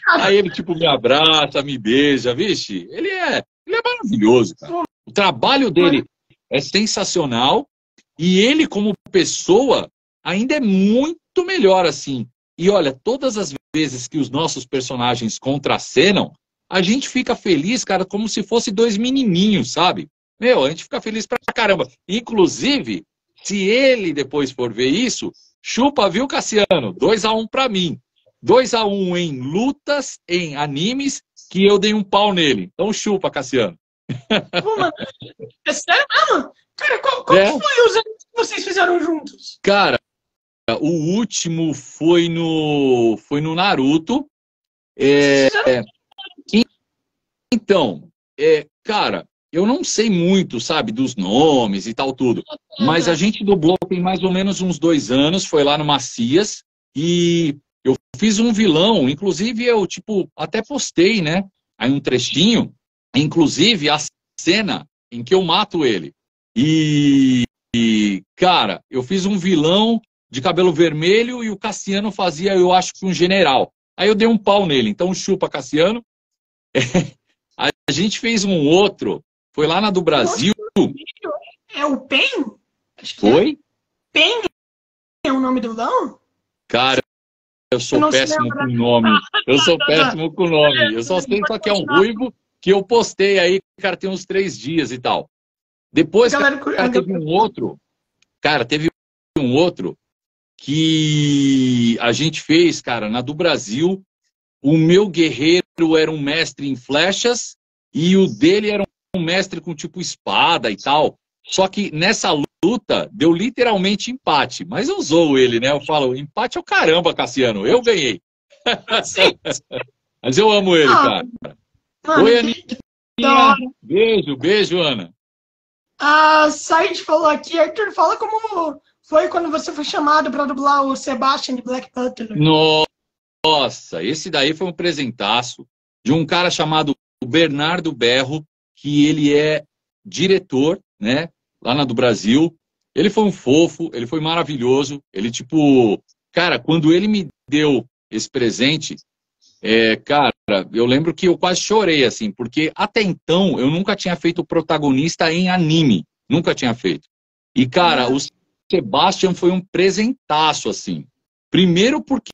Aí ele, tipo, me abraça, me beija, vixe. Ele é maravilhoso, cara. O trabalho dele é sensacional. E ele, como pessoa, ainda é muito melhor, assim. E olha, todas as vezes que os nossos personagens contracenam, a gente fica feliz, cara, como se fosse dois menininhos, sabe? Meu, a gente fica feliz pra caramba. Inclusive, se ele depois for ver isso, chupa, viu, Cassiano? 2-1 pra mim. 2-1 em lutas, em animes, que eu dei um pau nele. Então chupa, Cassiano. Pô, mano, é sério mesmo? Cara, qual que É. foi os animes que vocês fizeram juntos? Cara, o último foi no Naruto. Vocês fizeram... Então, cara, eu não sei muito, sabe, dos nomes e tal, tudo. Mas a gente dublou tem mais ou menos uns 2 anos, foi lá no Macias, e eu fiz um vilão, inclusive eu, tipo, até postei, né? Aí um trechinho, inclusive a cena em que eu mato ele. Cara, eu fiz um vilão de cabelo vermelho e o Cassiano fazia, eu acho que um general. Aí eu dei um pau nele, então chupa, Cassiano. A gente fez um outro, foi lá na do Brasil. É o Pen? Acho que Foi? Pen é o nome do vilão? Cara, eu sou não se péssimo lembra. com nome. Eu sou péssimo com nome. Eu só sei só que é um ruivo que eu postei aí, cara, tem uns 3 dias e tal. Depois, Galera, cara, teve um outro. Cara, teve um outro que a gente fez, cara, na do Brasil. O meu guerreiro era um mestre em flechas e o dele era um mestre com tipo espada e tal. Só que nessa luta deu literalmente empate. Mas eu zoo ele, né? Eu falo, empate é o caramba, Cassiano. Eu ganhei. sim. Mas eu amo ele, cara. Mano, Oi, que da Aninha. hora. Beijo, beijo, Ana. A Said falou aqui, Arthur, fala como foi quando você foi chamado para dublar o Sebastian de Black Panther. Nossa, esse daí foi um presentaço de um cara chamado Bernardo Berro, que ele é diretor, né, lá na do Brasil. Ele foi um fofo, ele foi maravilhoso. Ele, tipo, cara, quando ele me deu esse presente, cara, eu lembro que eu quase chorei, assim, porque até então eu nunca tinha feito protagonista em anime. Nunca tinha feito. E, cara, o Sebastian foi um presentaço, assim. Primeiro porque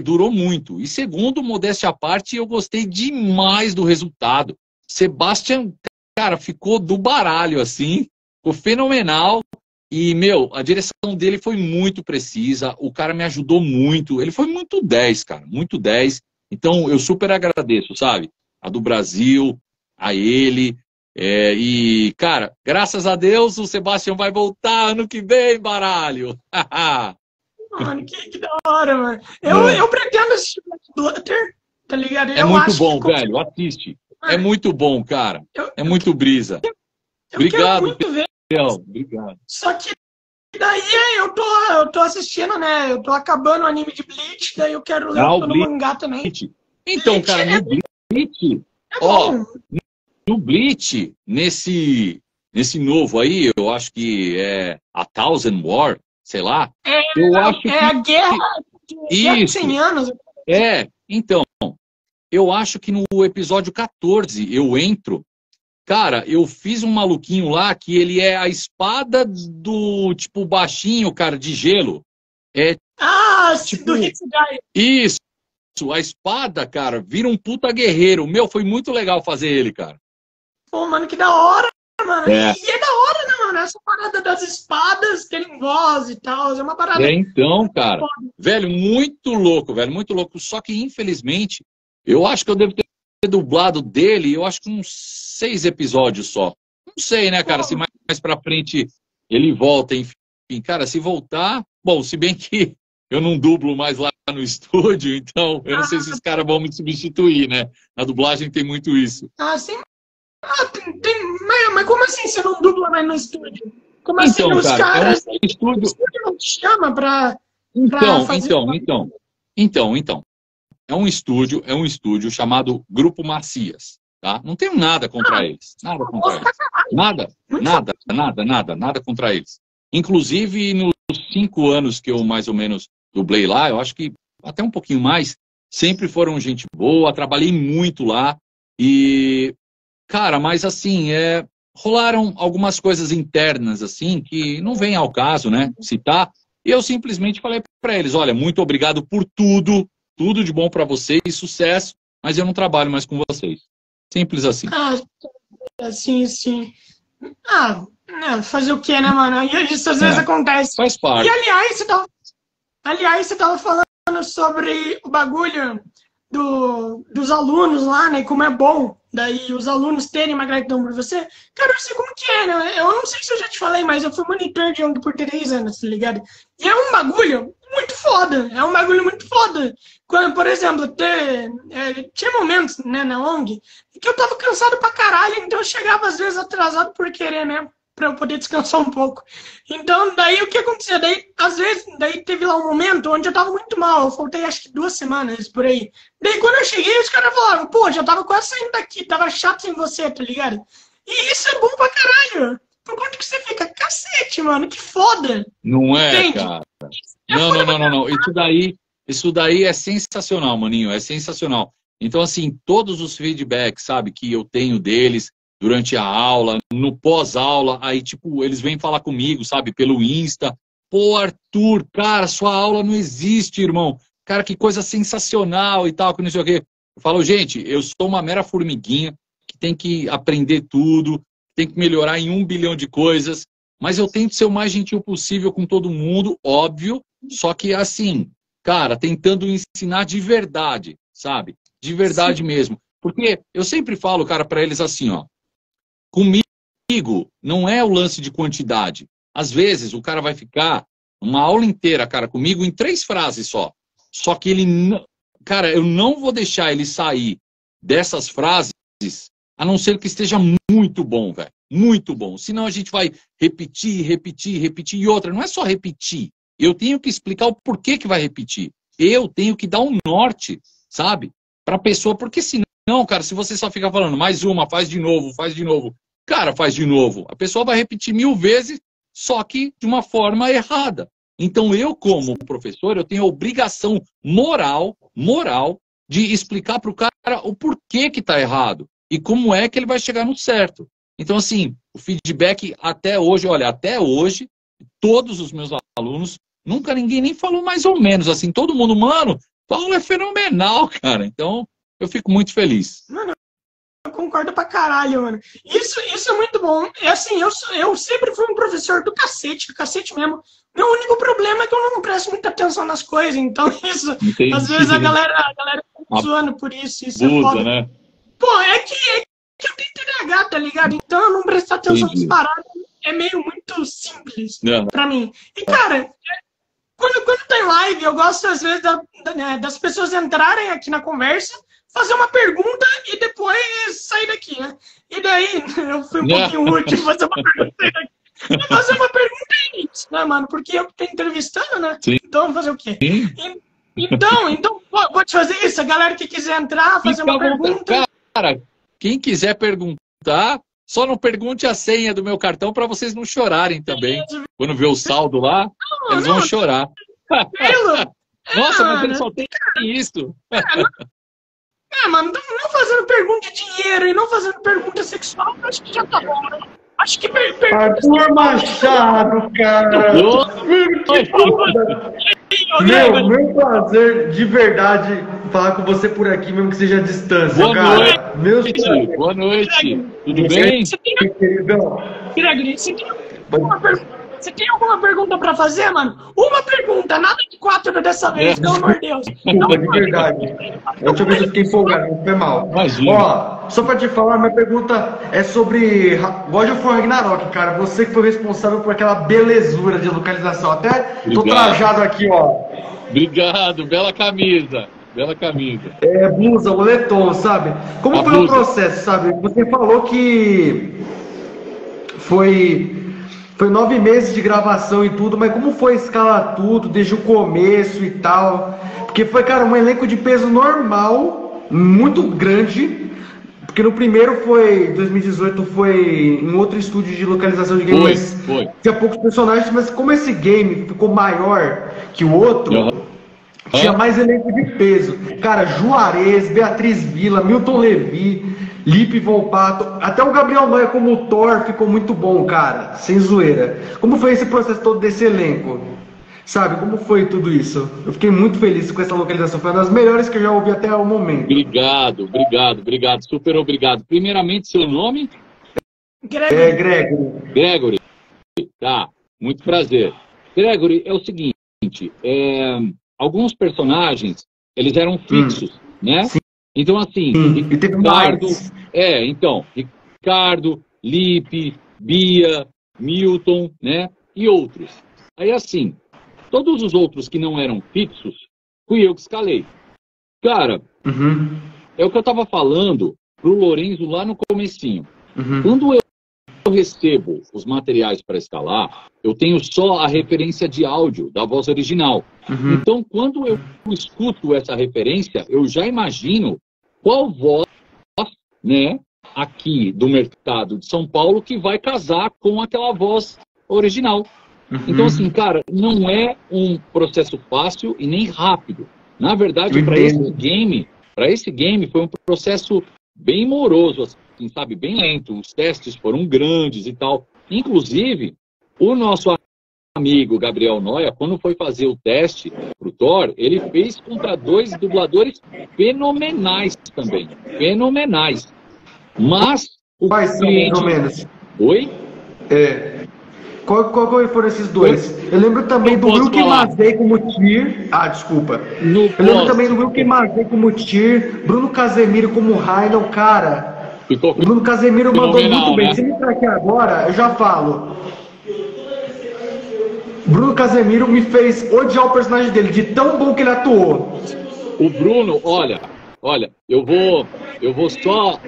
durou muito. E segundo, modéstia à parte, eu gostei demais do resultado. Sebastian, cara, ficou do baralho, assim. Ficou fenomenal. E, meu, a direção dele foi muito precisa. O cara me ajudou muito. Ele foi muito 10, cara. Muito 10. Então, eu super agradeço, sabe? A do Brasil, a ele. E, cara, graças a Deus, o Sebastião vai voltar ano que vem, baralho. Mano, que da hora, mano. Eu pretendo assistir Black Panther, tá ligado? É Eu muito acho bom, que... velho. Assiste. Mano, É muito bom, cara. eu, É muito brisa. eu quero Obrigado, muito ver. Pedrão. Obrigado. Só que daí eu tô assistindo, né? Eu tô acabando o anime de Bleach, daí eu quero ler todo o mangá também. Então, Bleach cara, no Bleach, bom. no Bleach, nesse novo aí, eu acho que é a Thousand War, sei lá. Eu acho que a guerra de 100 anos. Então, eu acho que no episódio 14 eu entro. Cara, eu fiz um maluquinho lá que ele é a espada do, tipo, baixinho, cara, de gelo. Tipo, do Hitsugai. Isso, a espada, cara, vira um puta guerreiro. Meu, foi muito legal fazer ele, cara. Pô, mano, que da hora, mano. E é da hora, né, mano? Essa parada das espadas terem voz e tal. É uma parada... Então, cara, velho, muito louco, velho, muito louco. Só que, infelizmente, eu acho que eu devo ter dublado dele, eu acho que uns 6 episódios só. Não sei, né, cara, se mais pra frente ele volta, enfim. Cara, se voltar... Bom, se bem que eu não dublo mais lá no estúdio, então eu não sei se os caras vão me substituir, né? Na dublagem tem muito isso. Sim. Mas como assim você não dubla mais no estúdio? Como assim então, os caras... o estúdio não te chama pra fazer... Então. É um estúdio chamado Grupo Macias, tá? Não tenho nada contra eles. Nada contra eles. Nada contra eles. Inclusive, nos 5 anos que eu mais ou menos dublei lá, eu acho que até um pouquinho mais, sempre foram gente boa, trabalhei muito lá. E, cara, mas assim, rolaram algumas coisas internas, assim, que não vem ao caso, né? Citar. E eu simplesmente falei para eles, olha, muito obrigado por tudo de bom para vocês, sucesso, mas eu não trabalho mais com vocês. Simples assim. Sim. Fazer o quê, né, mano? Isso às vezes acontece. Faz parte. E aliás, você tava falando sobre o bagulho dos alunos lá, né? Como é bom daí os alunos terem uma gratidão por você. Cara, eu sei como que é, né? Eu não sei se eu já te falei, mas eu fui monitor de ONG por 3 anos, tá ligado? E é um bagulho muito foda. É um bagulho muito foda. Quando, por exemplo, tinha momentos, né, na ONG que eu tava cansado pra caralho, então eu chegava às vezes atrasado por querer mesmo, pra eu poder descansar um pouco. Então, daí o que acontecia? Daí, às vezes, daí teve lá um momento onde eu tava muito mal, eu faltei acho que 2 semanas por aí. Daí quando eu cheguei, os caras falaram, pô, já tava quase saindo daqui, tava chato sem você, tá ligado? E isso é bom pra caralho. Por conta que você fica, cacete, mano, que foda. Não é, Entende? cara? Não. Isso daí é sensacional, maninho, é sensacional. Então, assim, todos os feedbacks, sabe, que eu tenho deles durante a aula, no pós-aula, aí, tipo, eles vêm falar comigo, sabe, pelo Insta. Pô, Arthur, cara, sua aula não existe, irmão. Cara, que coisa sensacional e tal, que não sei o quê. Eu falo, gente, eu sou uma mera formiguinha que tem que aprender tudo, tem que melhorar em 1 bilhão de coisas, mas eu tento ser o mais gentil possível com todo mundo, óbvio, só que assim, cara, tentando ensinar de verdade, sabe? De verdade mesmo. Porque eu sempre falo, cara, para eles assim, ó, comigo não é o lance de quantidade. Às vezes o cara vai ficar uma aula inteira, cara, comigo em 3 frases só. Só que ele, cara, eu não vou deixar ele sair dessas frases, a não ser que esteja muito bom, velho. Muito bom. Senão a gente vai repetir. E outra, não é só repetir. Eu tenho que explicar o porquê que vai repetir. Eu tenho que dar um norte, sabe? Para a pessoa, porque senão, cara, se você só ficar falando mais uma, faz de novo. Cara, faz de novo. A pessoa vai repetir 1000 vezes, só que de uma forma errada. Então eu, como professor, eu tenho a obrigação moral de explicar para o cara o porquê que está errado e como é que ele vai chegar no certo. Então, assim, o feedback até hoje, todos os meus alunos, nunca ninguém nem falou mais ou menos, assim, todo mundo, mano, Paulo é fenomenal, cara. Então, eu fico muito feliz. Mano, eu concordo pra caralho, mano. Isso é muito bom. É assim, eu sempre fui um professor do cacete mesmo. Meu único problema é que eu não presto muita atenção nas coisas, então isso, Entendi. Às vezes a galera tá zoando por isso é foda. Né? Pô, é que eu tenho TDAH, tá ligado? Então eu não prestar atenção nas paradas é meio muito simples pra mim. E, cara, quando tá em live, eu gosto às vezes das pessoas entrarem aqui na conversa, fazer uma pergunta e depois sair daqui, né? E daí, eu fui um pouquinho rude fazer uma pergunta e sair daqui. Fazer uma pergunta é isso, né, mano? Porque eu tô entrevistando, né? Sim. Então, fazer o quê? Então, vou te fazer isso. A galera que quiser entrar, fazer uma pergunta. Cara, quem quiser perguntar, só não pergunte a senha do meu cartão para vocês não chorarem também. Quando vê o saldo lá, eles vão chorar. Nossa, mas ele só tem isso. Mano, não fazendo pergunta de dinheiro e não fazendo pergunta sexual, acho que já tá bom, né? Acho que Arthur Machado, cara. Meu prazer de verdade falar com você por aqui, mesmo que seja à distância, boa cara. Noite. Boa noite. Tudo bem? Gregory, você tem alguma pergunta pra fazer, mano? Uma pergunta, nada de 4 dessa vez, pelo amor de Deus. Desculpa, de verdade. Eu te eu fiquei empolgado, não foi mal. Imagina. Ó, só pra te falar, minha pergunta é sobre God of War Ragnarok, cara. Você que foi responsável por aquela belezura de localização. Até tô trajado aqui, ó. Obrigado, bela camisa. Blusa, moletom, sabe? Como foi o processo, sabe? Você falou que foi 9 meses de gravação e tudo, mas como foi escalar tudo, desde o começo e tal? Porque foi, cara, um elenco de peso normal, muito grande, porque no primeiro 2018 foi em outro estúdio de localização de games, tinha poucos personagens, mas como esse game ficou maior que o outro, tinha mais elenco de peso. Cara, Juarez, Beatriz Villa, Milton Levi, Lipe Volpato, até o Gabriel Noia como Thor ficou muito bom, cara, sem zoeira. Como foi esse processo todo desse elenco? Sabe, como foi tudo isso? Eu fiquei muito feliz com essa localização, foi uma das melhores que eu já ouvi até o momento. Obrigado, super obrigado. Primeiramente, seu nome? Gregory. Gregory. Gregory. Tá, muito prazer. Gregory, é o seguinte, alguns personagens, eles eram fixos, né? Sim. Então, assim, E teve Ricardo, mais. Ricardo, Lipe, Bia, Milton, né? E outros. Aí, assim, todos os outros que não eram fixos, fui eu que escalei. Cara, é o que eu tava falando pro Lorenzo lá no comecinho. Quando eu recebo os materiais para escalar, eu tenho só a referência de áudio da voz original. Então, quando eu escuto essa referência, eu já imagino qual voz, né, aqui do mercado de São Paulo que vai casar com aquela voz original. Então, assim, cara, não é um processo fácil e nem rápido. Na verdade, para esse game foi um processo bem moroso, assim, sabe, bem lento. Os testes foram grandes e tal. Inclusive, o nosso amigo Gabriel Noia, quando foi fazer o teste pro Thor, ele fez contra 2 dubladores fenomenais também. Fenomenais. Mas o Quais são, mais ou menos? Oi? Qual foram esses dois? Eu lembro também do Wilkie Mazei como Tyr. Ah, desculpa. Eu lembro também do Wilkie Mazei como Tyr, Bruno Casemiro como Rhino, cara. O Bruno Casemiro mandou muito bem. Né? Se ele entrar aqui agora, eu já falo. Bruno Casemiro me fez odiar o personagem dele, de tão bom que ele atuou. O Bruno, olha, eu vou só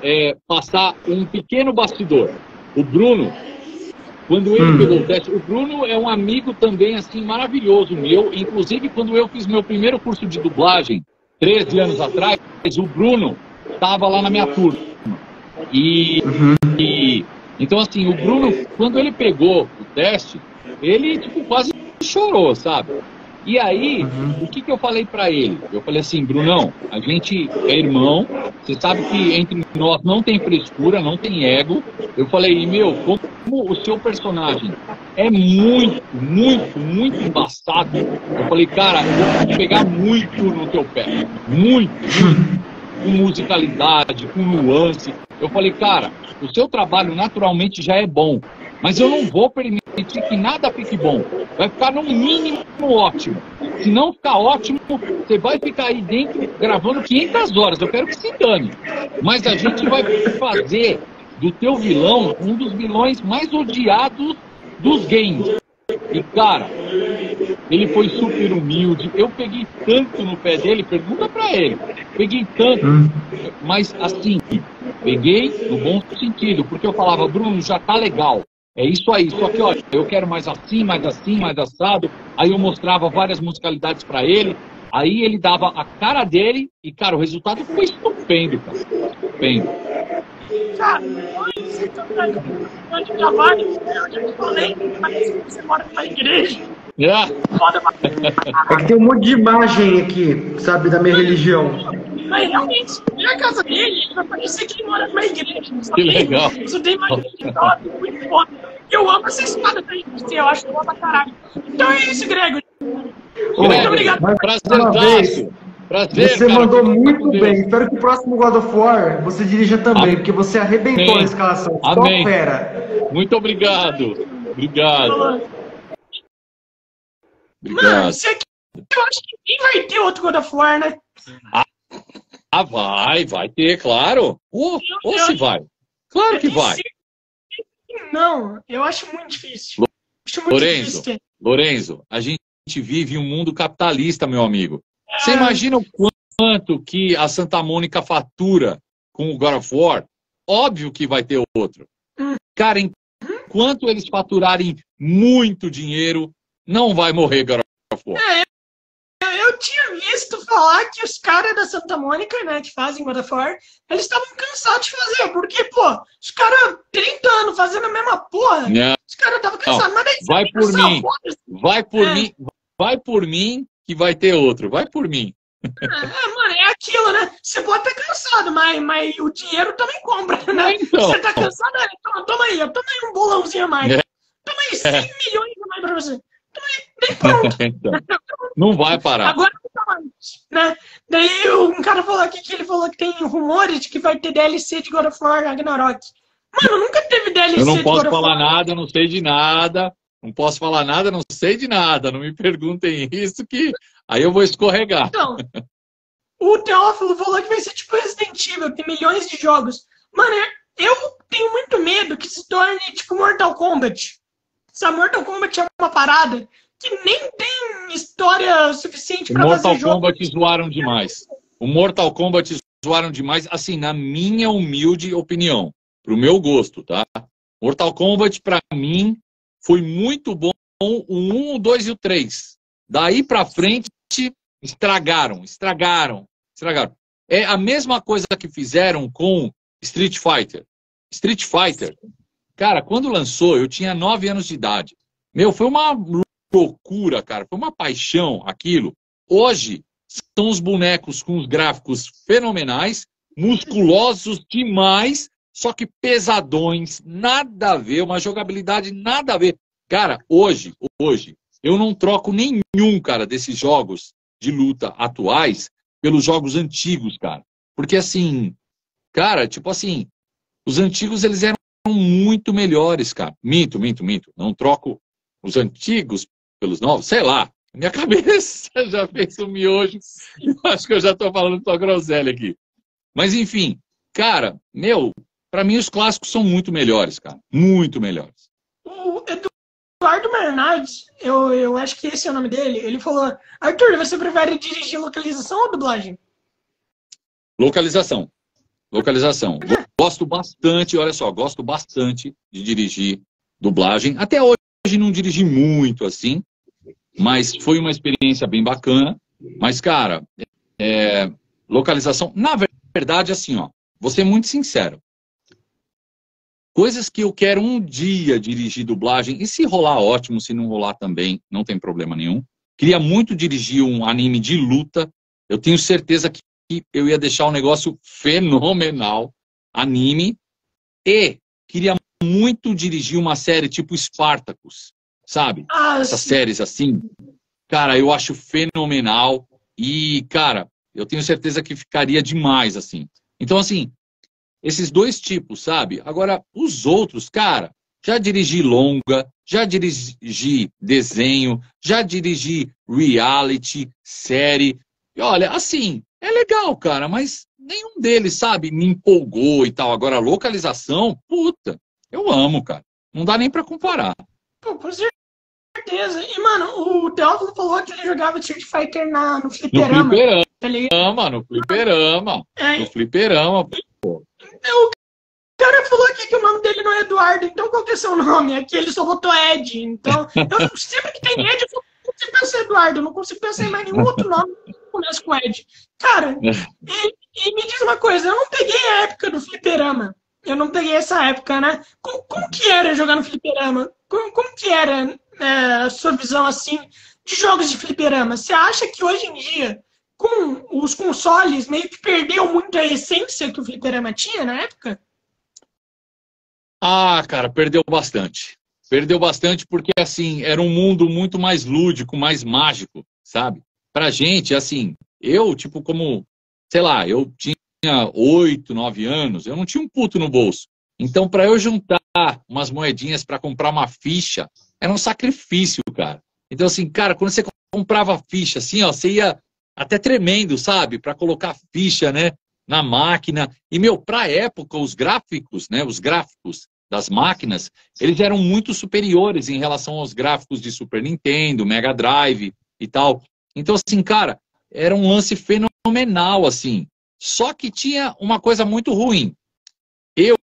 passar um pequeno bastidor. O Bruno, quando ele pegou o teste, o Bruno é um amigo também, assim, maravilhoso meu. Inclusive, quando eu fiz meu primeiro curso de dublagem, 13 anos atrás, o Bruno estava lá na minha turma. Então, assim, o Bruno, quando ele pegou o teste, ele, tipo, quase chorou, sabe? E aí, o que eu falei pra ele? Eu falei assim, Brunão, a gente é irmão, você sabe que entre nós não tem frescura, não tem ego. Eu falei, meu, como o seu personagem é muito, muito, muito embaçado, eu falei, cara, eu vou pegar muito no teu pé. Muito, com musicalidade, com nuance. Eu falei, cara, o seu trabalho naturalmente já é bom, mas eu não vou permitir que nada fique bom. Vai ficar no mínimo ótimo. Se não ficar ótimo, você vai ficar aí dentro gravando 500 horas. Eu quero que se dane. Mas a gente vai fazer do teu vilão um dos vilões mais odiados dos games. E, cara, ele foi super humilde. Eu peguei tanto no pé dele, pergunta pra ele. Peguei tanto, mas assim, peguei no bom sentido, porque eu falava, Bruno, já tá legal. É isso aí, só que, olha, eu quero mais assim, mais assado. Aí eu mostrava várias musicalidades pra ele. Aí ele dava a cara dele e, cara, o resultado foi estupendo, cara. Estupendo. Cara, você tá de trabalho, eu já te falei, parece que você mora numa igreja. É que tem um monte de imagem aqui, sabe, da minha religião. Mas realmente, na casa dele, vai parecer que ele mora numa igreja. Que legal. Isso tem imagem de top, muito foda. Eu amo essa espada da gente, eu acho que eu amo pra caralho. Então é isso, Gregory. Muito obrigado. Prazerzaço. Prazer, você cara, mandou muito bem. Espero que o próximo God of War você dirija também, porque você arrebentou na escalação. Só fera. Muito obrigado. Obrigado. Mano, isso aqui, eu acho que nem vai ter outro God of War, né? Vai ter, claro. Ou se vai. Claro que vai. Não, eu acho muito difícil. Acho muito difícil. Lorenzo, a gente vive um mundo capitalista, meu amigo. Você imagina o quanto que a Santa Mônica fatura com o God of War? Óbvio que vai ter outro. Cara, enquanto eles faturarem muito dinheiro, não vai morrer God of War. Eu tinha visto falar que os caras da Santa Mônica, né, que fazem God of War, eles estavam cansados de fazer, porque, pô, os caras 30 anos fazendo a mesma porra, os caras estavam cansados. Mas daí vai por mim, vai por mim que vai ter outro, vai por mim. Mano, é aquilo, né? Você pode estar cansado, mas o dinheiro também compra, né? Então. Você tá cansado, toma aí um bolãozinho a mais. Toma aí 100 milhões a mais pra você. Toma aí, bem pronto. Então, não vai parar. Agora não tá mais, né? Daí um cara falou aqui que ele falou que tem rumores de que vai ter DLC de God of War Ragnarok. Mano, nunca teve DLC Eu não de posso God of falar War. nada, não sei de nada. Não posso falar nada, não sei de nada. Não me perguntem isso que aí eu vou escorregar. Então, o Teófilo falou que vai ser tipo Resident Evil, tem milhões de jogos. Mano, eu tenho muito medo que se torne tipo Mortal Kombat. Sabe, Mortal Kombat é uma parada que nem tem história suficiente O pra fazer Mortal jogo. Kombat zoaram demais. O Mortal Kombat zoaram demais, assim, na minha humilde opinião, pro meu gosto, tá? Mortal Kombat, pra mim, foi muito bom o 1, o 2 e o 3. Daí pra frente, estragaram. É a mesma coisa que fizeram com Street Fighter. Street Fighter, cara, quando lançou, eu tinha 9 anos de idade. Meu, foi uma loucura, cara. Foi uma paixão aquilo. Hoje, são os bonecos com os gráficos fenomenais, musculosos demais, só que pesadões, nada a ver, uma jogabilidade nada a ver. Cara, hoje, eu não troco nenhum, cara, desses jogos de luta atuais pelos jogos antigos, cara. Porque assim, cara, tipo assim, os antigos eles eram muito melhores, cara. Minto. Não troco os antigos pelos novos, sei lá. Minha cabeça já fez um miojo. Eu acho que eu já tô falando só groselha aqui. Mas enfim, cara, meu, pra mim os clássicos são muito melhores, cara. Muito melhores. O Eduardo Bernardes, eu acho que esse é o nome dele, ele falou: Arthur, você prefere dirigir localização ou dublagem? Localização. Gosto bastante, olha só, gosto bastante de dirigir dublagem. Até hoje não dirigi muito assim, mas foi uma experiência bem bacana. Mas, cara, localização, na verdade, assim, ó, vou ser muito sincero. Coisas que eu quero um dia dirigir dublagem, e se rolar, ótimo, se não rolar também, não tem problema nenhum. Queria muito dirigir um anime de luta. Eu tenho certeza que eu ia deixar um negócio fenomenal, anime. E queria muito dirigir uma série tipo Spartacus, sabe? Essas Sim. séries assim. Cara, eu acho fenomenal. E, cara, eu tenho certeza que ficaria demais, assim. Então, assim, esses dois tipos, sabe? Agora, os outros, cara, já dirigi longa, já dirigi desenho, já dirigi reality, série. E olha, assim, é legal, cara, mas nenhum deles, sabe, me empolgou e tal. Agora, a localização, puta, eu amo, cara. Não dá nem pra comparar. Pô, com certeza. E, mano, o Teófilo falou que ele jogava Street Fighter no No fliperama. fliperama, Tá ligado? no fliperama. É, No fliperama. o cara falou aqui que o nome dele não é Eduardo, então qual que é seu nome? Aqui ele só botou Ed. Então, eu sempre que tem Ed, eu não consigo pensar em Eduardo, eu não consigo pensar em mais nenhum outro nome que começa com Ed. Cara, e me diz uma coisa, eu não peguei a época do fliperama. Eu não peguei essa época, né? Como que era jogar no fliperama? Como que era a sua visão, assim, de jogos de fliperama? Você acha que hoje em dia, com os consoles, meio que perdeu muito a essência que o fliperama tinha na época? Ah, cara, perdeu bastante. Perdeu bastante porque, assim, era um mundo muito mais lúdico, mais mágico, sabe? Pra gente, assim, eu, tipo, como, sei lá, eu tinha 8, 9 anos, eu não tinha um puto no bolso. Então, pra eu juntar umas moedinhas pra comprar uma ficha, era um sacrifício, cara. Então, assim, cara, quando você comprava ficha, assim, ó, você ia até tremendo, sabe? Pra colocar ficha, né, na máquina. E, meu, pra época, os gráficos, né, os gráficos das máquinas, eles eram muito superiores em relação aos gráficos de Super Nintendo, Mega Drive e tal. Então, assim, cara, era um lance fenomenal, assim. Só que tinha uma coisa muito ruim. Eu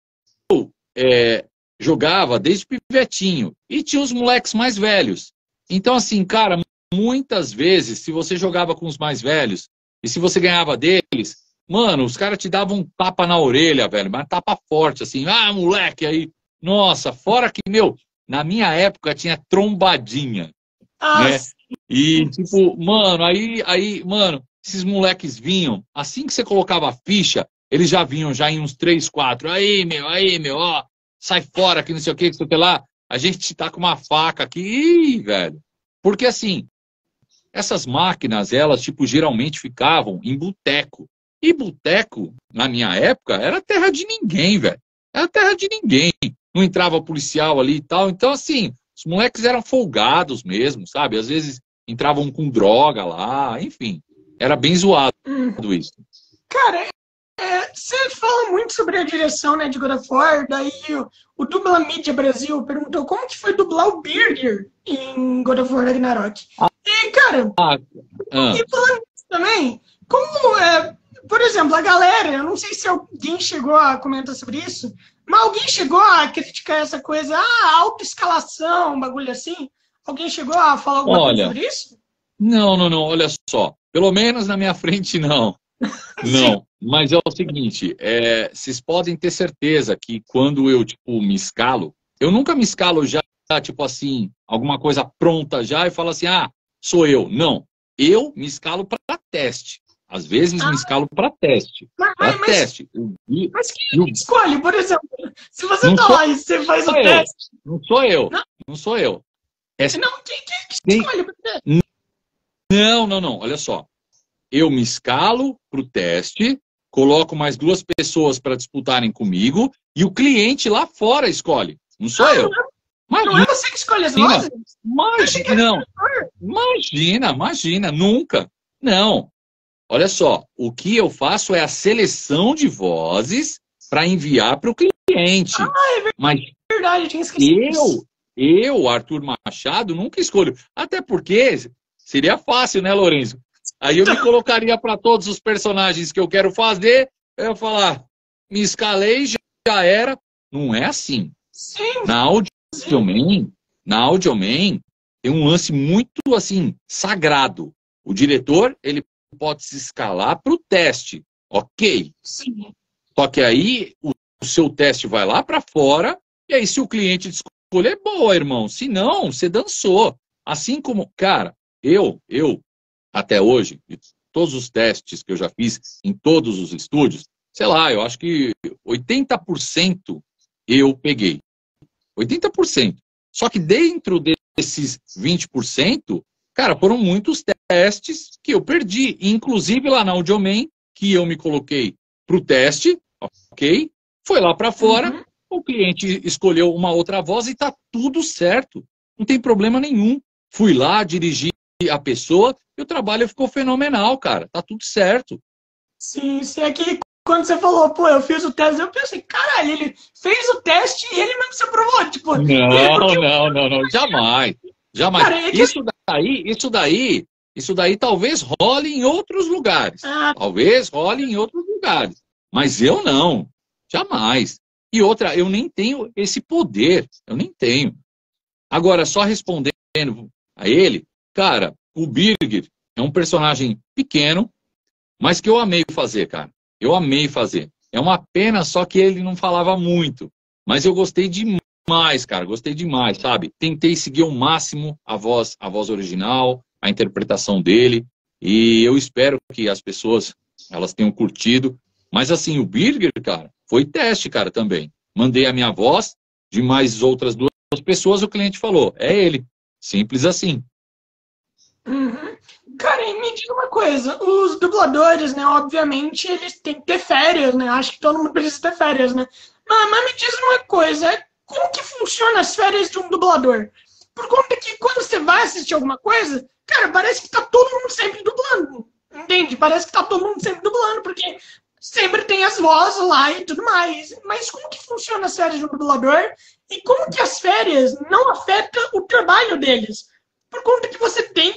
jogava desde pivetinho e tinha os moleques mais velhos. Então, assim, cara, muitas vezes, se você jogava com os mais velhos e se você ganhava deles, mano, os caras te davam um tapa na orelha, velho, mas tapa forte, assim, ah, moleque, aí, nossa, fora que, meu, na minha época tinha trombadinha, né? E, tipo, mano, mano, esses moleques vinham, assim que você colocava a ficha, eles já vinham já em uns 3, 4, aí, meu, ó, sai fora que não sei o que sei lá, a gente tá com uma faca aqui, ih, velho. Porque, assim, essas máquinas, elas, tipo, geralmente ficavam em boteco. E boteco, na minha época, era terra de ninguém, velho. Era terra de ninguém. Não entrava policial ali e tal. Então, assim, os moleques eram folgados mesmo, sabe? Às vezes entravam com droga lá, enfim. Era bem zoado isso. Cara, você fala muito sobre a direção, né, de God of War, daí o Dubla Mídia Brasil perguntou como que foi dublar o Birgir em God of War Ragnarok. E, cara, e falando isso também, como, por exemplo, a galera, eu não sei se alguém chegou a comentar sobre isso, mas alguém chegou a criticar essa coisa, autoescalação, um bagulho assim? Alguém chegou a falar alguma coisa sobre isso? Não, olha só. Pelo menos na minha frente, não. Não, mas é o seguinte, vocês podem ter certeza que quando eu, tipo, me escalo, eu nunca me escalo já, tipo assim, alguma coisa pronta já e falo assim, sou eu. Não, eu me escalo para teste. Às vezes me escalo para teste. Teste. Mas quem escolhe, por exemplo, se você tá lá e você faz o teste... Não sou eu, não sou eu. Não, quem escolhe o teste? Não, olha só. Eu me escalo para o teste, coloco mais 2 pessoas para disputarem comigo e o cliente lá fora escolhe. Não sou eu. Não é você que escolhe as vozes? Imagina, nunca. Não. Olha só, o que eu faço é a seleção de vozes para enviar para o cliente. Mas verdade, eu tinha esquecido. Eu, Arthur Machado, nunca escolho. Até porque seria fácil, né, Lourenço? Aí eu me colocaria para todos os personagens que eu quero fazer, eu ia falar, me escalei, já era. Não é assim. Sim. Na Audioman tem um lance muito, assim, sagrado. O diretor, ele pode se escalar para o teste, ok? Sim. Só que aí o seu teste vai lá para fora, e aí se o cliente escolher, boa, irmão. Se não, você dançou. Assim como, cara, eu até hoje, de todos os testes que eu já fiz em todos os estúdios, sei lá, eu acho que 80% eu peguei. 80%. Só que dentro desses 20%, cara, foram muitos testes que eu perdi. Inclusive lá na Audioman, que eu me coloquei pro teste, ok? Foi lá para fora, o cliente escolheu uma outra voz e tá tudo certo. Não tem problema nenhum. Fui lá, dirigi a pessoa e o trabalho ficou fenomenal, cara. Tá tudo certo. Sim, aqui quando você falou, pô, eu fiz o teste, eu pensei, caralho, ele fez o teste e ele mesmo se aprovou. Tipo, não, jamais. Cara, Isso daí talvez role em outros lugares. Talvez role em outros lugares. Mas eu não. Jamais. E outra, eu nem tenho esse poder. Eu nem tenho. Agora, só respondendo a ele, cara, o Birgir é um personagem pequeno, mas que eu amei fazer, cara. Eu amei fazer. É uma pena só que ele não falava muito. Mas eu gostei demais, cara. Gostei demais, sabe? Tentei seguir ao máximo a voz original, a interpretação dele. E eu espero que as pessoas, elas tenham curtido. Mas assim, o Birgir, cara, foi teste, cara, também. Mandei a minha voz de mais outras 2 pessoas, o cliente falou, é ele. Simples assim. Cara, e me diga uma coisa, os dubladores, né, obviamente, eles têm que ter férias, né? Acho que todo mundo precisa ter férias, né? Mas me diz uma coisa, como que funciona as férias de um dublador? Por conta que quando você vai assistir alguma coisa, cara, parece que tá todo mundo sempre dublando, entende? Parece que tá todo mundo sempre dublando, porque sempre tem as vozes lá e tudo mais. Mas como que funciona as férias de um dublador? E como que as férias não afetam o trabalho deles? Por conta que você tem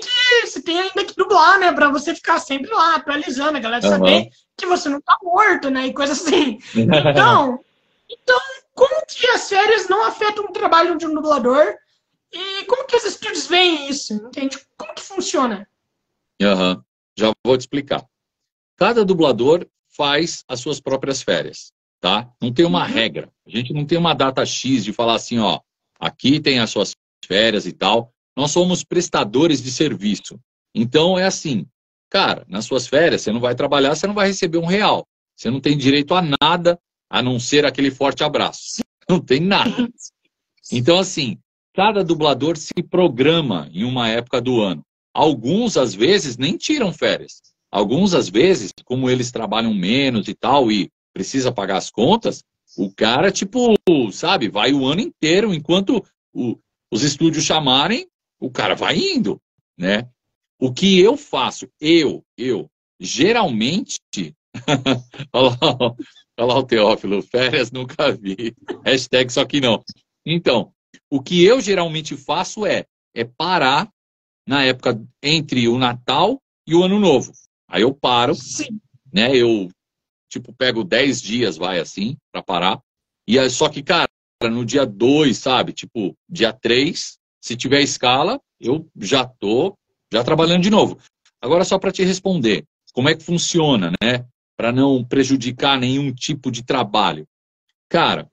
ainda que dublar, né? Pra você ficar sempre lá, atualizando, a galera saber que você não tá morto, né? E coisa assim. Então, como que as férias não afetam o trabalho de um dublador? E como que os estúdios veem isso? Entende? Como que funciona? Já vou te explicar. Cada dublador faz as suas próprias férias, tá? Não tem uma regra. A gente não tem uma data X de falar assim, ó, aqui tem as suas férias e tal. Nós somos prestadores de serviço. Então, é assim, cara, nas suas férias, você não vai trabalhar, você não vai receber R$1. Você não tem direito a nada, a não ser aquele forte abraço. Não tem nada. Então, assim, cada dublador se programa em uma época do ano. Alguns, às vezes, nem tiram férias. Alguns, às vezes, como eles trabalham menos e tal, e precisa pagar as contas, O cara, tipo, sabe, vai o ano inteiro, enquanto os estúdios chamarem, o cara vai indo, né? O que eu faço, geralmente, olha lá o Teófilo, férias nunca vi, hashtag só que não. Então, o que eu geralmente faço é parar na época entre o Natal e o Ano Novo. Aí eu paro, Sim. né? Eu, tipo, pego 10 dias, vai assim, pra parar. E aí, só que, cara, no dia 2, sabe? Tipo, dia 3, se tiver escala, eu já tô trabalhando de novo. Agora, só para te responder, como é que funciona, né? Para não prejudicar nenhum tipo de trabalho. Cara,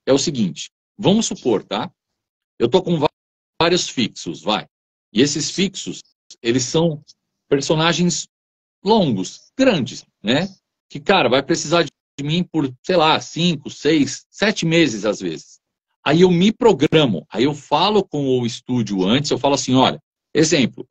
é o seguinte, vamos supor, tá? Eu tô com vários fixos, vai. E esses fixos, eles são personagens longos, grandes, né? Que, cara, vai precisar de mim por, sei lá, 5, 6, 7 meses às vezes. Aí eu me programo, aí eu falo com o estúdio antes, eu falo assim, olha, exemplo,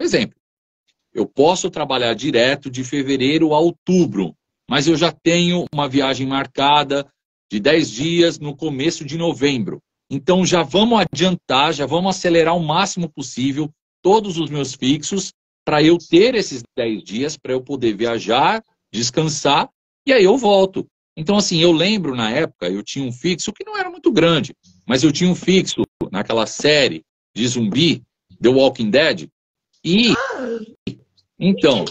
eu posso trabalhar direto de fevereiro a outubro, mas eu já tenho uma viagem marcada de 10 dias no começo de novembro. Então já vamos adiantar, já vamos acelerar o máximo possível todos os meus fixos para eu ter esses 10 dias, para eu poder viajar, descansar, e aí eu volto. Então, assim, eu lembro na época, eu tinha um fixo que não era muito grande, mas eu tinha um fixo naquela série de zumbi, The Walking Dead, e, então,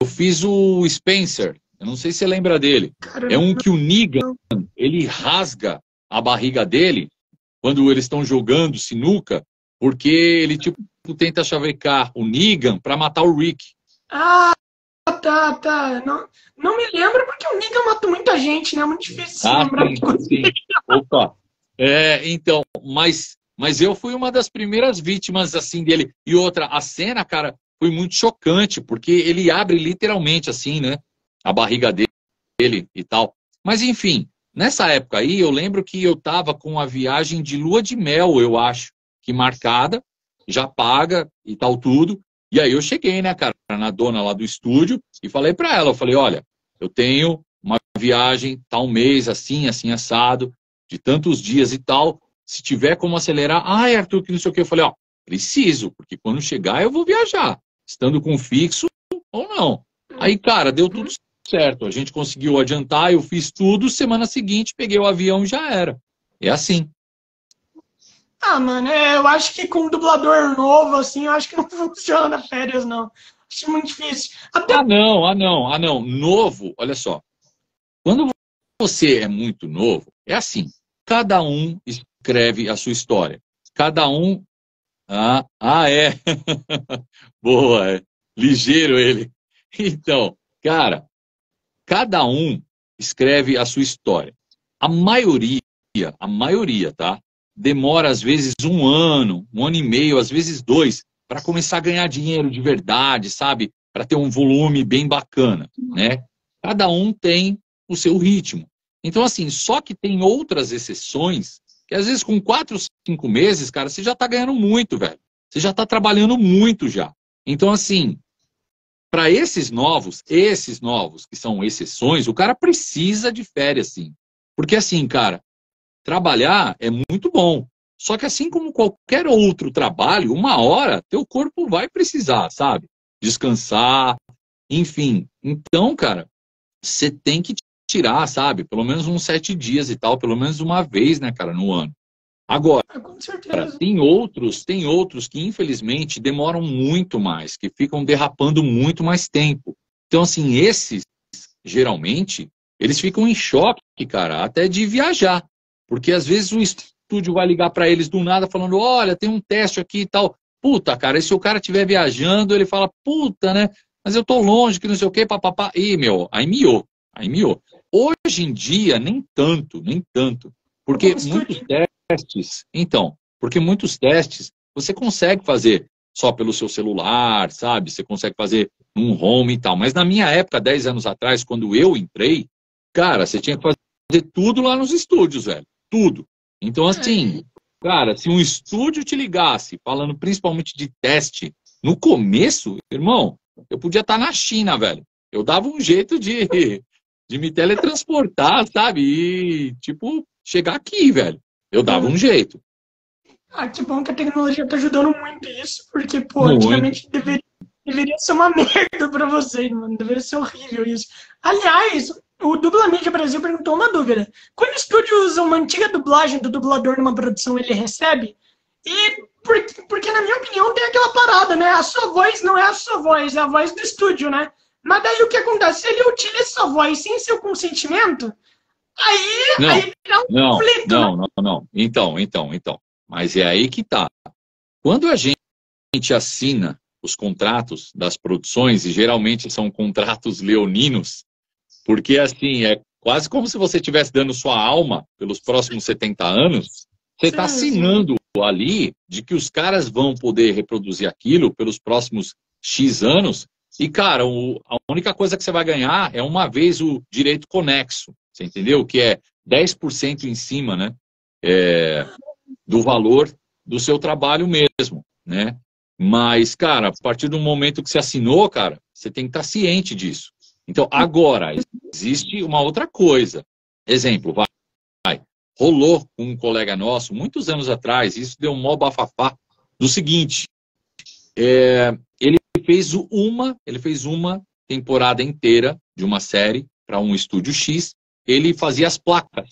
eu fiz o Spencer, eu não sei se você lembra dele, é um que o Negan, ele rasga a barriga dele quando eles estão jogando sinuca, porque ele, tipo, tenta chavecar o Negan para matar o Rick. Ah, tá. Não me lembro porque o Negan matou muita gente, né? É muito difícil se lembrar de coisa. Sim. Opa. Então, mas eu fui uma das primeiras vítimas, assim, dele. E outra, a cena, cara, foi muito chocante, porque ele abre literalmente, assim, né? A barriga dele e tal. Mas, enfim, nessa época aí, eu lembro que eu tava com a viagem de lua de mel, eu acho, que marcada, já paga e tal tudo. E aí eu cheguei, né, cara, na dona lá do estúdio e falei pra ela, eu falei, olha, eu tenho uma viagem tal mês, assim, assim, assado, de tantos dias e tal, se tiver como acelerar, Arthur, que não sei o que, eu falei, ó, preciso, porque quando chegar eu vou viajar, estando com fixo ou não. Aí, cara, deu tudo certo, a gente conseguiu adiantar, eu fiz tudo, semana seguinte peguei o avião e já era. É assim. Ah, mano, eu acho que com um dublador novo, assim, eu acho que não funciona férias, não. Acho muito difícil. Até... Ah, não. Novo, olha só. Quando você é muito novo, é assim. Cada um escreve a sua história. Cada um... é. Boa, é. Ligeiro ele. Então, cara, cada um escreve a sua história. A maioria, tá? Demora às vezes um ano e meio, às vezes 2, para começar a ganhar dinheiro de verdade, sabe? Para ter um volume bem bacana, né? Cada um tem o seu ritmo. Então, assim, só que tem outras exceções que às vezes com 4, 5 meses, cara, você já está ganhando muito, velho. Você já está trabalhando muito já. Então, assim, para esses novos, que são exceções, o cara precisa de férias, sim. Porque assim, cara, trabalhar é muito bom. Só que assim como qualquer outro trabalho, uma hora teu corpo vai precisar, sabe? Descansar, enfim. Então, cara, você tem que tirar, sabe? Pelo menos uns 7 dias e tal, pelo menos uma vez, né, cara, no ano. Agora, Com certeza. tem outros que infelizmente demoram muito mais, que ficam derrapando muito mais tempo. Então, assim, esses, geralmente, eles ficam em choque, cara, até de viajar. Porque às vezes o estúdio vai ligar para eles do nada falando, olha, tem um teste aqui e tal. Puta, cara, e se o cara estiver viajando, ele fala, puta, né? Mas eu tô longe, que não sei o quê, papapá. Ih, meu, aí miou. Hoje em dia, nem tanto. Porque muitos testes você consegue fazer só pelo seu celular, sabe? Você consegue fazer num home e tal. Mas na minha época, 10 anos atrás, quando eu entrei, cara, você tinha que fazer tudo lá nos estúdios, velho. Tudo. Então, assim, cara, se um estúdio te ligasse, falando principalmente de teste, no começo, irmão, eu podia estar na China, velho. Eu dava um jeito de de me teletransportar, sabe? E, tipo, chegar aqui, velho. Eu dava um jeito. Ah, que bom que a tecnologia tá ajudando muito isso, porque, pô, Muito. antigamente deveria ser uma merda pra vocês, mano. Deveria ser horrível isso. Aliás, o Dubla Mídia Brasil perguntou uma dúvida. Quando o estúdio usa uma antiga dublagem do dublador numa produção, ele recebe? E porque, na minha opinião, tem aquela parada, né? A sua voz não é a sua voz, é a voz do estúdio, né? Mas daí o que acontece? Se ele utiliza sua voz sem seu consentimento, aí dá um conflito. Não. Então. Mas é aí que tá. Quando a gente assina os contratos das produções, e geralmente são contratos leoninos, porque assim, é quase como se você estivesse dando sua alma pelos próximos 70 anos, você está assinando ali de que os caras vão poder reproduzir aquilo pelos próximos X anos, e cara, a única coisa que você vai ganhar é uma vez o direito conexo, você entendeu? Que é 10% em cima, né? Do valor do seu trabalho mesmo, né? Mas, cara, a partir do momento que você assinou, cara, você tem que estar ciente disso. Então, agora, existe uma outra coisa. Exemplo, vai. Rolou com um colega nosso, muitos anos atrás, isso deu um mó bafafá, do seguinte, ele fez uma temporada inteira de uma série para um estúdio X, ele fazia as placas.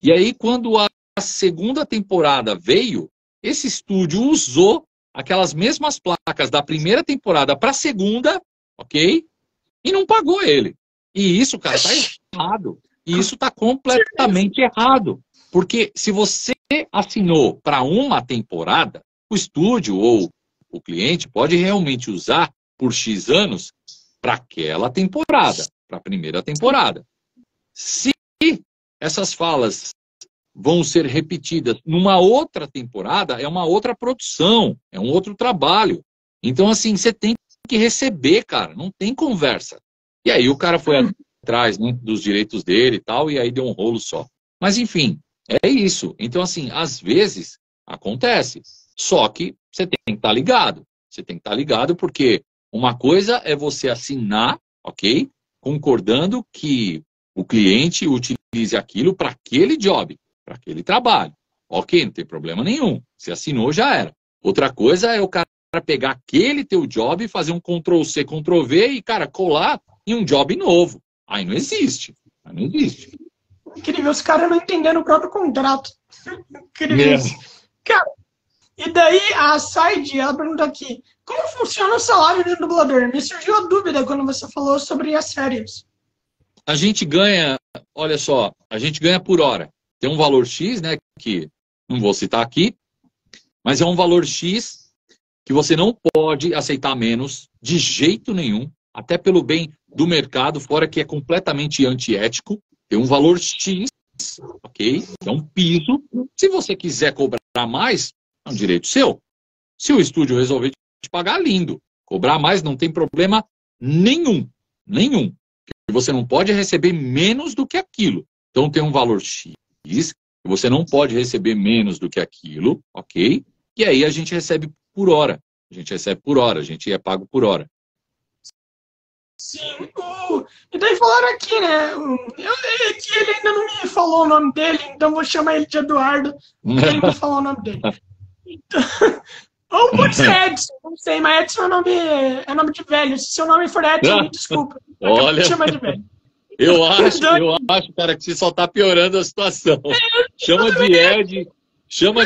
E aí, quando a segunda temporada veio, esse estúdio usou aquelas mesmas placas da primeira temporada para a segunda, ok? E não pagou ele. E isso, cara, tá errado. E isso tá completamente errado. Porque se você assinou para uma temporada, o estúdio ou o cliente pode realmente usar por X anos para aquela temporada, para a primeira temporada. Se essas falas vão ser repetidas numa outra temporada, é uma outra produção, é um outro trabalho. Então, assim, você tem que receber, cara, não tem conversa. E aí o cara foi atrás, né, dos direitos dele e tal, e aí deu um rolo só. Mas, enfim, é isso. Então, assim, às vezes acontece. Só que você tem que estar ligado. Você tem que estar ligado porque uma coisa é você assinar, ok? Concordando que o cliente utilize aquilo para aquele job, para aquele trabalho. Ok, não tem problema nenhum. Se assinou, já era. Outra coisa é o cara pegar aquele teu job e fazer um Ctrl-C, Ctrl-V e, cara, colar em um job novo. Aí não existe. Aí não existe. Incrível, os caras não entendendo o próprio contrato. Incrível isso. Cara, e daí a Side, ela pergunta aqui, como funciona o salário de um dublador? Me surgiu a dúvida quando você falou sobre as séries. A gente ganha, olha só, a gente ganha por hora. Tem um valor X, né, que não vou citar aqui, mas é um valor X que você não pode aceitar menos de jeito nenhum, até pelo bem do mercado, fora que é completamente antiético. Tem um valor X, ok? É um piso. Se você quiser cobrar mais, é um direito seu. Se o estúdio resolver te pagar, lindo. Cobrar mais não tem problema nenhum. Nenhum. Você não pode receber menos do que aquilo. Então tem um valor X, você não pode receber menos do que aquilo, ok? E aí a gente recebe por hora. A gente recebe por hora, a gente é pago por hora. Sim, e daí falaram aqui, né? Que ele ainda não me falou o nome dele, então vou chamar ele de Eduardo, porque ele me falou o nome dele. Então, ou pode ser Edson, não sei, mas Edson é nome de velho. Se seu nome for Edson, me desculpa. Olha, chama de velho. Eu acho, cara, que você só tá piorando a situação. Chama de Ed, chama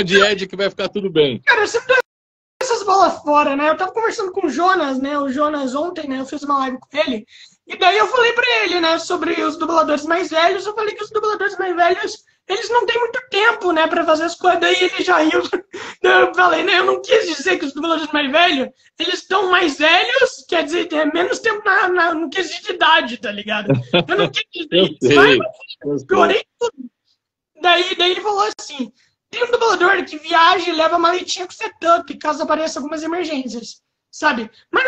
de Ed que vai ficar tudo bem. Cara, eu sempre dou essas bolas fora, né? Eu tava conversando com o Jonas, né? O Jonas ontem, né? Eu fiz uma live com ele. E daí eu falei pra ele, né? Sobre os dubladores mais velhos. Eu falei que os dubladores mais velhos, eles não têm muito tempo, né? Pra fazer as coisas. Daí ele já riu. Eu falei, né? Eu não quis dizer que os dubladores mais velhos, eles estão mais velhos, quer dizer, tem menos tempo no quesito de idade, tá ligado? Eu não quis dizer isso. Mas piorei tudo. Daí ele falou assim, tem um dublador que viaja e leva maletinha com setup, caso apareça algumas emergências, sabe? Mas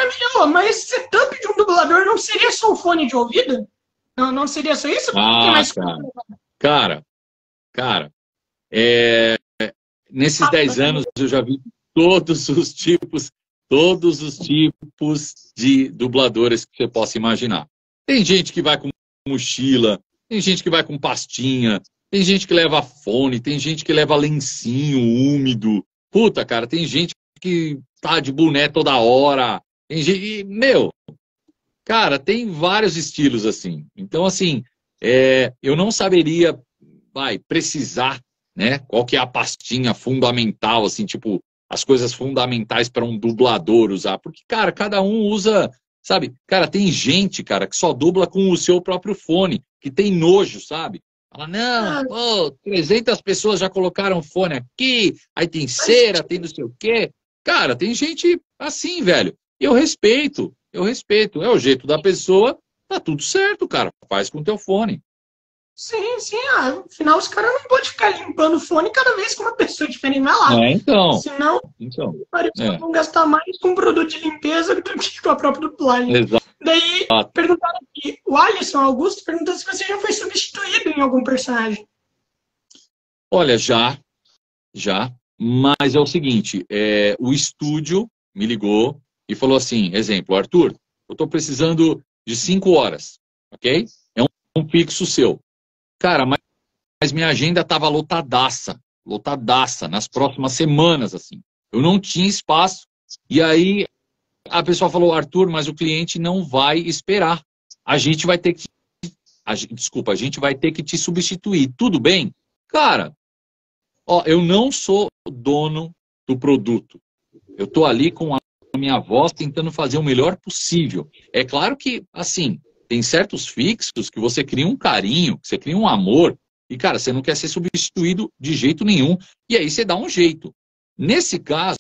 esse setup de um dublador não seria só o fone de ouvido? Não seria só isso? Cara, nesses 10 anos eu já vi todos os tipos de dubladores que você possa imaginar. Tem gente que vai com mochila, tem gente que vai com pastinha, tem gente que leva fone, tem gente que leva lencinho úmido. Puta, cara, tem gente que tá de boné toda hora. Tem gente... Meu, cara, tem vários estilos assim. Então, assim, eu não saberia, precisar, né? Qual que é a pastinha fundamental, assim, tipo, as coisas fundamentais para um dublador usar. Porque, cara, cada um usa, sabe? Cara, tem gente, cara, que só dubla com o seu próprio fone, que tem nojo, sabe? Fala, não, pô, 300 pessoas já colocaram fone aqui, aí tem cera, tem não sei o quê. Cara, tem gente assim, velho. Eu respeito. É o jeito da pessoa, tá tudo certo, cara. Faz com o teu fone. Sim, sim. Afinal, os caras não podem ficar limpando o fone cada vez que uma pessoa diferente vai lá. Então. Senão, vão gastar mais com produto de limpeza do que com a própria dublagem. Exato. Daí, perguntaram aqui, o Alisson Augusto perguntou se você já foi substituído em algum personagem. Olha, já. Mas é o seguinte, o estúdio me ligou e falou assim, exemplo, Arthur, eu tô precisando de 5 horas, ok? É um fixo seu. Cara, mas minha agenda tava lotadaça nas próximas semanas, assim. Eu não tinha espaço. E aí a pessoa falou, Arthur, mas o cliente não vai esperar. A gente vai ter que... a gente vai ter que te substituir. Tudo bem? Cara, eu não sou dono do produto. Eu tô ali com a minha voz tentando fazer o melhor possível. É claro que, assim, tem certos fixos que você cria um carinho, que você cria um amor, e, cara, você não quer ser substituído de jeito nenhum, e aí você dá um jeito. Nesse caso,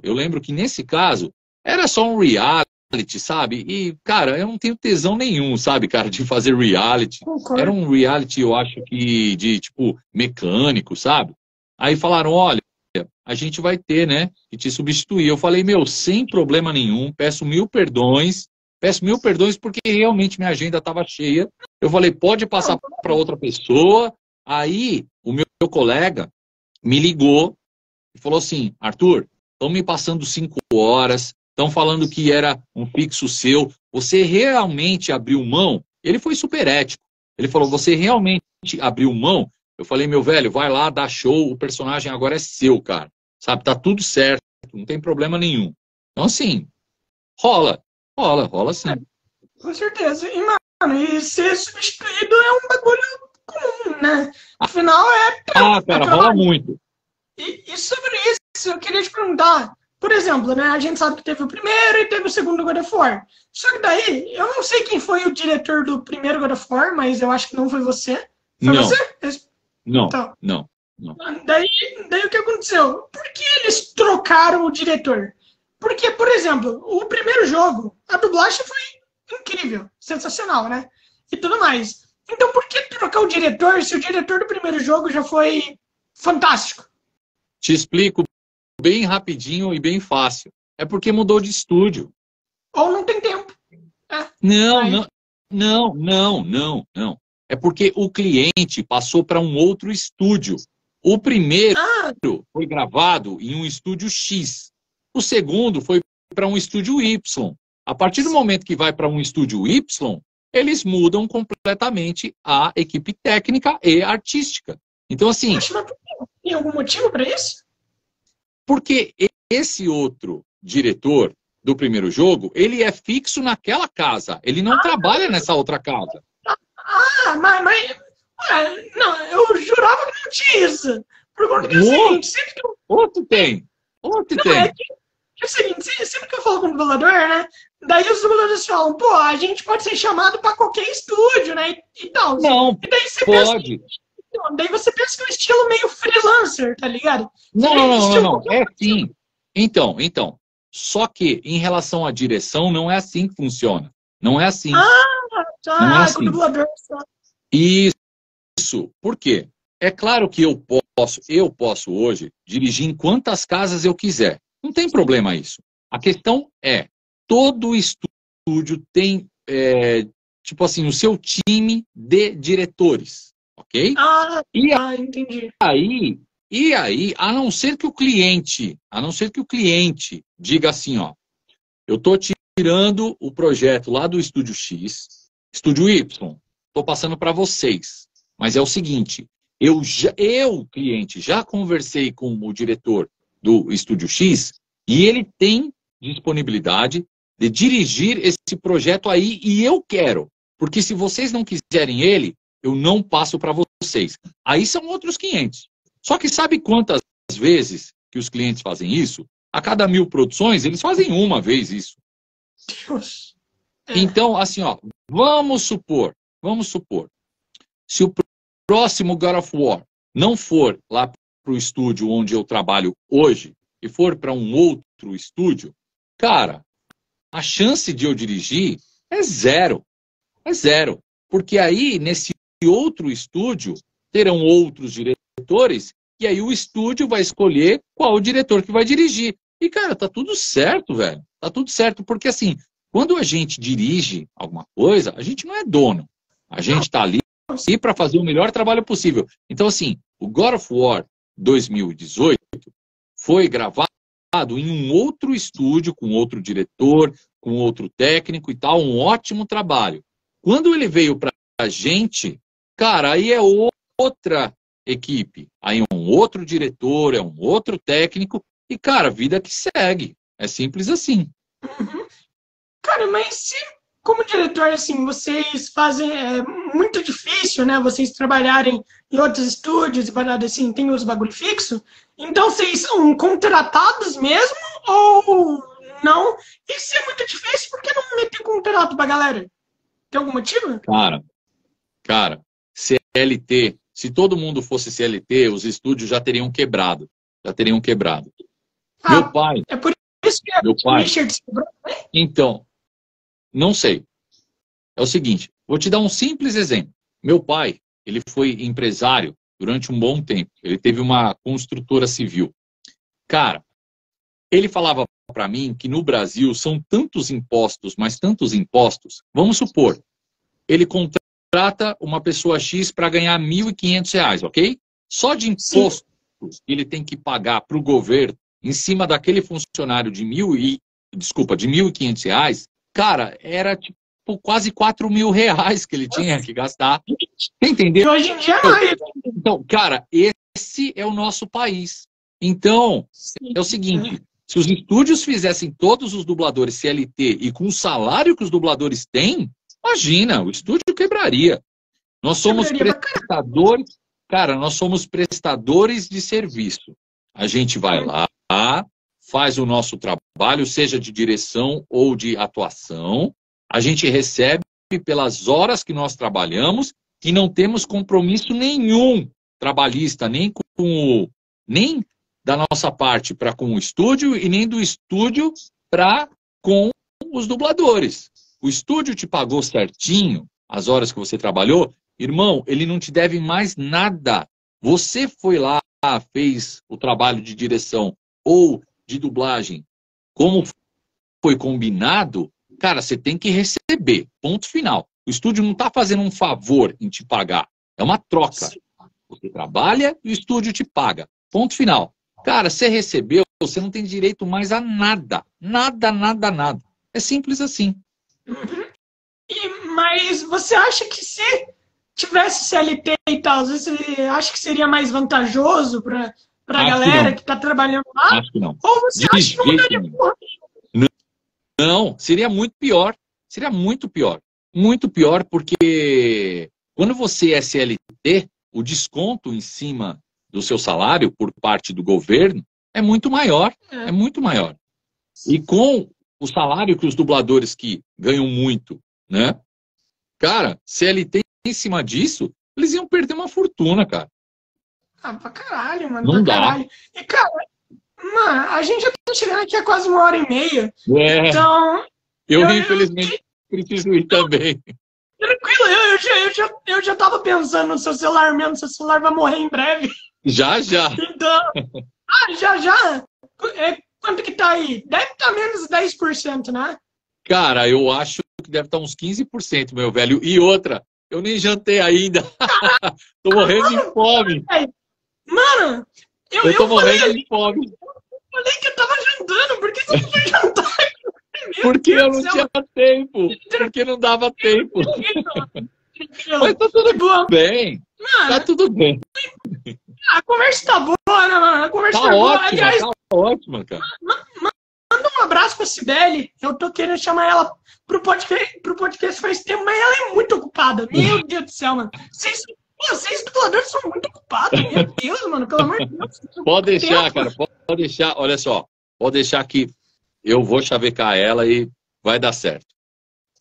eu lembro que nesse caso, era só um reality, sabe? E, cara, eu não tenho tesão nenhum, sabe, cara, de fazer reality. Concordo. Era um reality, eu acho que, de, tipo, mecânico, sabe? Aí falaram, olha, a gente vai ter, né, que te substituir. Eu falei, meu, sem problema nenhum, peço mil perdões porque realmente minha agenda estava cheia. Eu falei, pode passar para outra pessoa. Aí o meu colega me ligou e falou assim, Arthur, estão me passando 5 horas, estão falando que era um fixo seu, você realmente abriu mão? Ele foi super ético. Ele falou, você realmente abriu mão? Eu falei, meu velho, vai lá, dá show, o personagem agora é seu, cara. Sabe, tá tudo certo, não tem problema nenhum. Então, assim, rola sim. Com certeza. E, mano, e ser substituído é um bagulho comum, né? Afinal, cara, rola muito. E sobre isso, eu queria te perguntar, por exemplo, né, a gente sabe que teve o primeiro e teve o segundo God of War. Só que daí, eu não sei quem foi o diretor do primeiro God of War, mas eu acho que não foi você. Foi não. você? Não, então, não. Daí o que aconteceu? Por que eles trocaram o diretor? Porque, por exemplo, o primeiro jogo, a dublagem foi incrível, sensacional, né? E tudo mais. Então, por que trocar o diretor se o diretor do primeiro jogo já foi fantástico? Te explico bem rapidinho e bem fácil. É porque mudou de estúdio. Ou não tem tempo. Não. É porque o cliente passou para um outro estúdio. O primeiro foi gravado em um estúdio X. O segundo foi para um estúdio Y. A partir do momento que vai para um estúdio Y, eles mudam completamente a equipe técnica e artística. Então, assim... Poxa, mas tem algum motivo para isso? Porque esse outro diretor do primeiro jogo, ele é fixo naquela casa. Ele não trabalha nessa outra casa. Não, eu jurava que não tinha isso. Por conta que é o seguinte, sempre que eu... Outro tem. É o seguinte, sempre que eu falo com o dublador, né? Daí os dubladores falam, pô, a gente pode ser chamado para qualquer estúdio, né? E tal. Não, e daí você pode. Daí você pensa que é um estilo meio freelancer, tá ligado? Não. É sim. Então. Só que, em relação à direção, não é assim que funciona. Não é assim. Não é assim. Com o dublador só. Isso. Por quê? É claro que eu posso hoje dirigir em quantas casas eu quiser. Não tem problema isso. A questão é, todo estúdio tem, tipo assim, o seu time de diretores, ok? Entendi. E aí, a não ser que o cliente diga assim, ó, eu tô tirando o projeto lá do estúdio X, Estúdio Y, estou passando para vocês. Mas é o seguinte, eu, cliente, já conversei com o diretor do Estúdio X e ele tem disponibilidade de dirigir esse projeto aí e eu quero. Porque se vocês não quiserem ele, eu não passo para vocês. Aí são outros 500. Só que sabe quantas vezes que os clientes fazem isso? A cada 1000 produções, eles fazem uma vez isso. Deus. Então, assim, ó, vamos supor, se o próximo God of War não for lá para o estúdio onde eu trabalho hoje e for para um outro estúdio, cara, a chance de eu dirigir é zero. É zero. Porque aí, nesse outro estúdio, terão outros diretores e aí o estúdio vai escolher qual o diretor que vai dirigir. E, cara, tá tudo certo, velho. Tá tudo certo, porque assim, quando a gente dirige alguma coisa, a gente não é dono. A gente tá ali para fazer o melhor trabalho possível. Então, assim, o God of War 2018 foi gravado em um outro estúdio, com outro diretor, com outro técnico e tal, um ótimo trabalho. Quando ele veio para a gente, cara, aí é outra equipe, aí é um outro diretor, é um outro técnico, e, cara, vida que segue. É simples assim. Uhum. Cara, mas se, como diretor, assim, vocês fazem, é muito difícil, né, vocês trabalharem em outros estúdios e parada assim, tem os bagulho fixo, então vocês são contratados mesmo ou não? E se é muito difícil, por que não meter contrato pra galera? Tem algum motivo? Cara, CLT, se todo mundo fosse CLT, os estúdios já teriam quebrado. Meu pai... É por isso que meu pai, Richard se quebrou, né? Então, não sei. É o seguinte, vou te dar um simples exemplo. Meu pai, ele foi empresário durante um bom tempo. Ele teve uma construtora civil. Cara, ele falava para mim que no Brasil são tantos impostos, mas tantos impostos. Vamos supor, ele contrata uma pessoa X para ganhar R$ 1.500, ok? Só de impostos que ele tem que pagar para o governo em cima daquele funcionário de R$ 1.500, cara, era tipo quase R$ 4.000 que ele tinha que gastar. Entendeu? E hoje em dia Então, cara, esse é o nosso país. Então, é o seguinte, se os estúdios fizessem todos os dubladores CLT e com o salário que os dubladores têm, imagina, o estúdio quebraria. Nós somos prestadores, cara, nós somos prestadores de serviço. A gente vai lá, faz o nosso trabalho, seja de direção ou de atuação. A gente recebe pelas horas que nós trabalhamos e não temos compromisso nenhum trabalhista, nem da nossa parte para com o estúdio e nem do estúdio para com os dubladores. O estúdio te pagou certinho as horas que você trabalhou, irmão, ele não te deve mais nada. Você foi lá, fez o trabalho de direção ou de dublagem como foi combinado, cara, você tem que receber, ponto final. O estúdio não está fazendo um favor em te pagar, é uma troca. Você trabalha e o estúdio te paga, ponto final. Cara, você recebeu, você não tem direito mais a nada. Nada. É simples assim. Uhum. Mas você acha que se tivesse CLT e tal, você acha que seria mais vantajoso para a galera que está trabalhando lá? Acho que não. Ou você acha que não daria porra? Não, seria muito pior. Seria muito pior. Muito pior porque quando você é CLT, o desconto em cima do seu salário por parte do governo é muito maior. É muito maior. E com o salário que os dubladores que ganham muito, né? Cara, CLT em cima disso, eles iam perder uma fortuna, cara. Ah, pra caralho, mano. Não pra dá. Caralho. E, cara, mano, a gente já tá chegando aqui a quase 1h30. É. Então. Eu infelizmente, preciso ir também. Tranquilo, eu já tava pensando no seu celular mesmo. Seu celular vai morrer em breve. Já. Então. Já. Quanto que tá aí? Deve estar menos 10%, né? Cara, eu acho que deve estar uns 15%, meu velho. E outra, eu nem jantei ainda. Tô morrendo de fome. Mano, eu tô morrendo falei de fome. Eu falei que eu tava jantando, por que você não foi jantar? Porque eu não tinha tempo. Porque não dava tempo. Mas tá tudo bem. Mano, Tá tudo bem. a conversa tá boa, né, mano? A conversa Tá tá boa. ótima, Aliás, tá ótima, cara. manda um abraço pra Cibele. Eu tô querendo chamar ela pro podcast faz tempo, mas ela é muito ocupada. Meu Deus do céu, mano. Vocês dubladores são muito ocupados. Meu Deus, mano. Pelo amor de Deus. Pode deixar, cara. Pode deixar. Olha só. Pode deixar que eu vou chavecar ela e vai dar certo.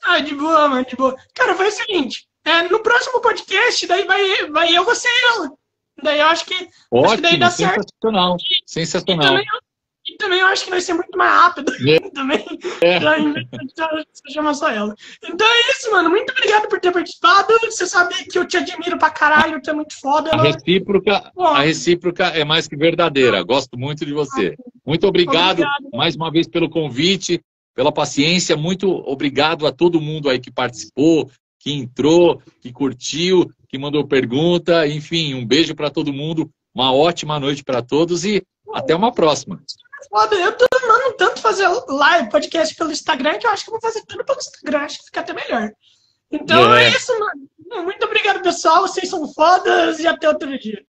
Ah, de boa, mano, de boa. Cara, faz o seguinte. No próximo podcast, daí vai eu, você e ela. Daí eu acho que daí dá certo. Sensacional. Sensacional. E também eu acho que vai ser muito mais rápido. Também. Já chama só ela. Então é isso, mano. Muito obrigado por ter participado. Você sabe que eu te admiro pra caralho. Tu é muito foda. A recíproca é mais que verdadeira. Gosto muito de você. Muito obrigado mais uma vez pelo convite, pela paciência. Muito obrigado a todo mundo aí que participou, que entrou, que curtiu, que mandou pergunta. Enfim, um beijo pra todo mundo. Uma ótima noite pra todos e até uma próxima. Foda, eu tô amando tanto fazer live, podcast pelo Instagram, que eu acho que eu vou fazer tudo pelo Instagram, acho que fica até melhor. Então é isso, mano. Muito obrigado, pessoal. Vocês são fodas e até outro dia.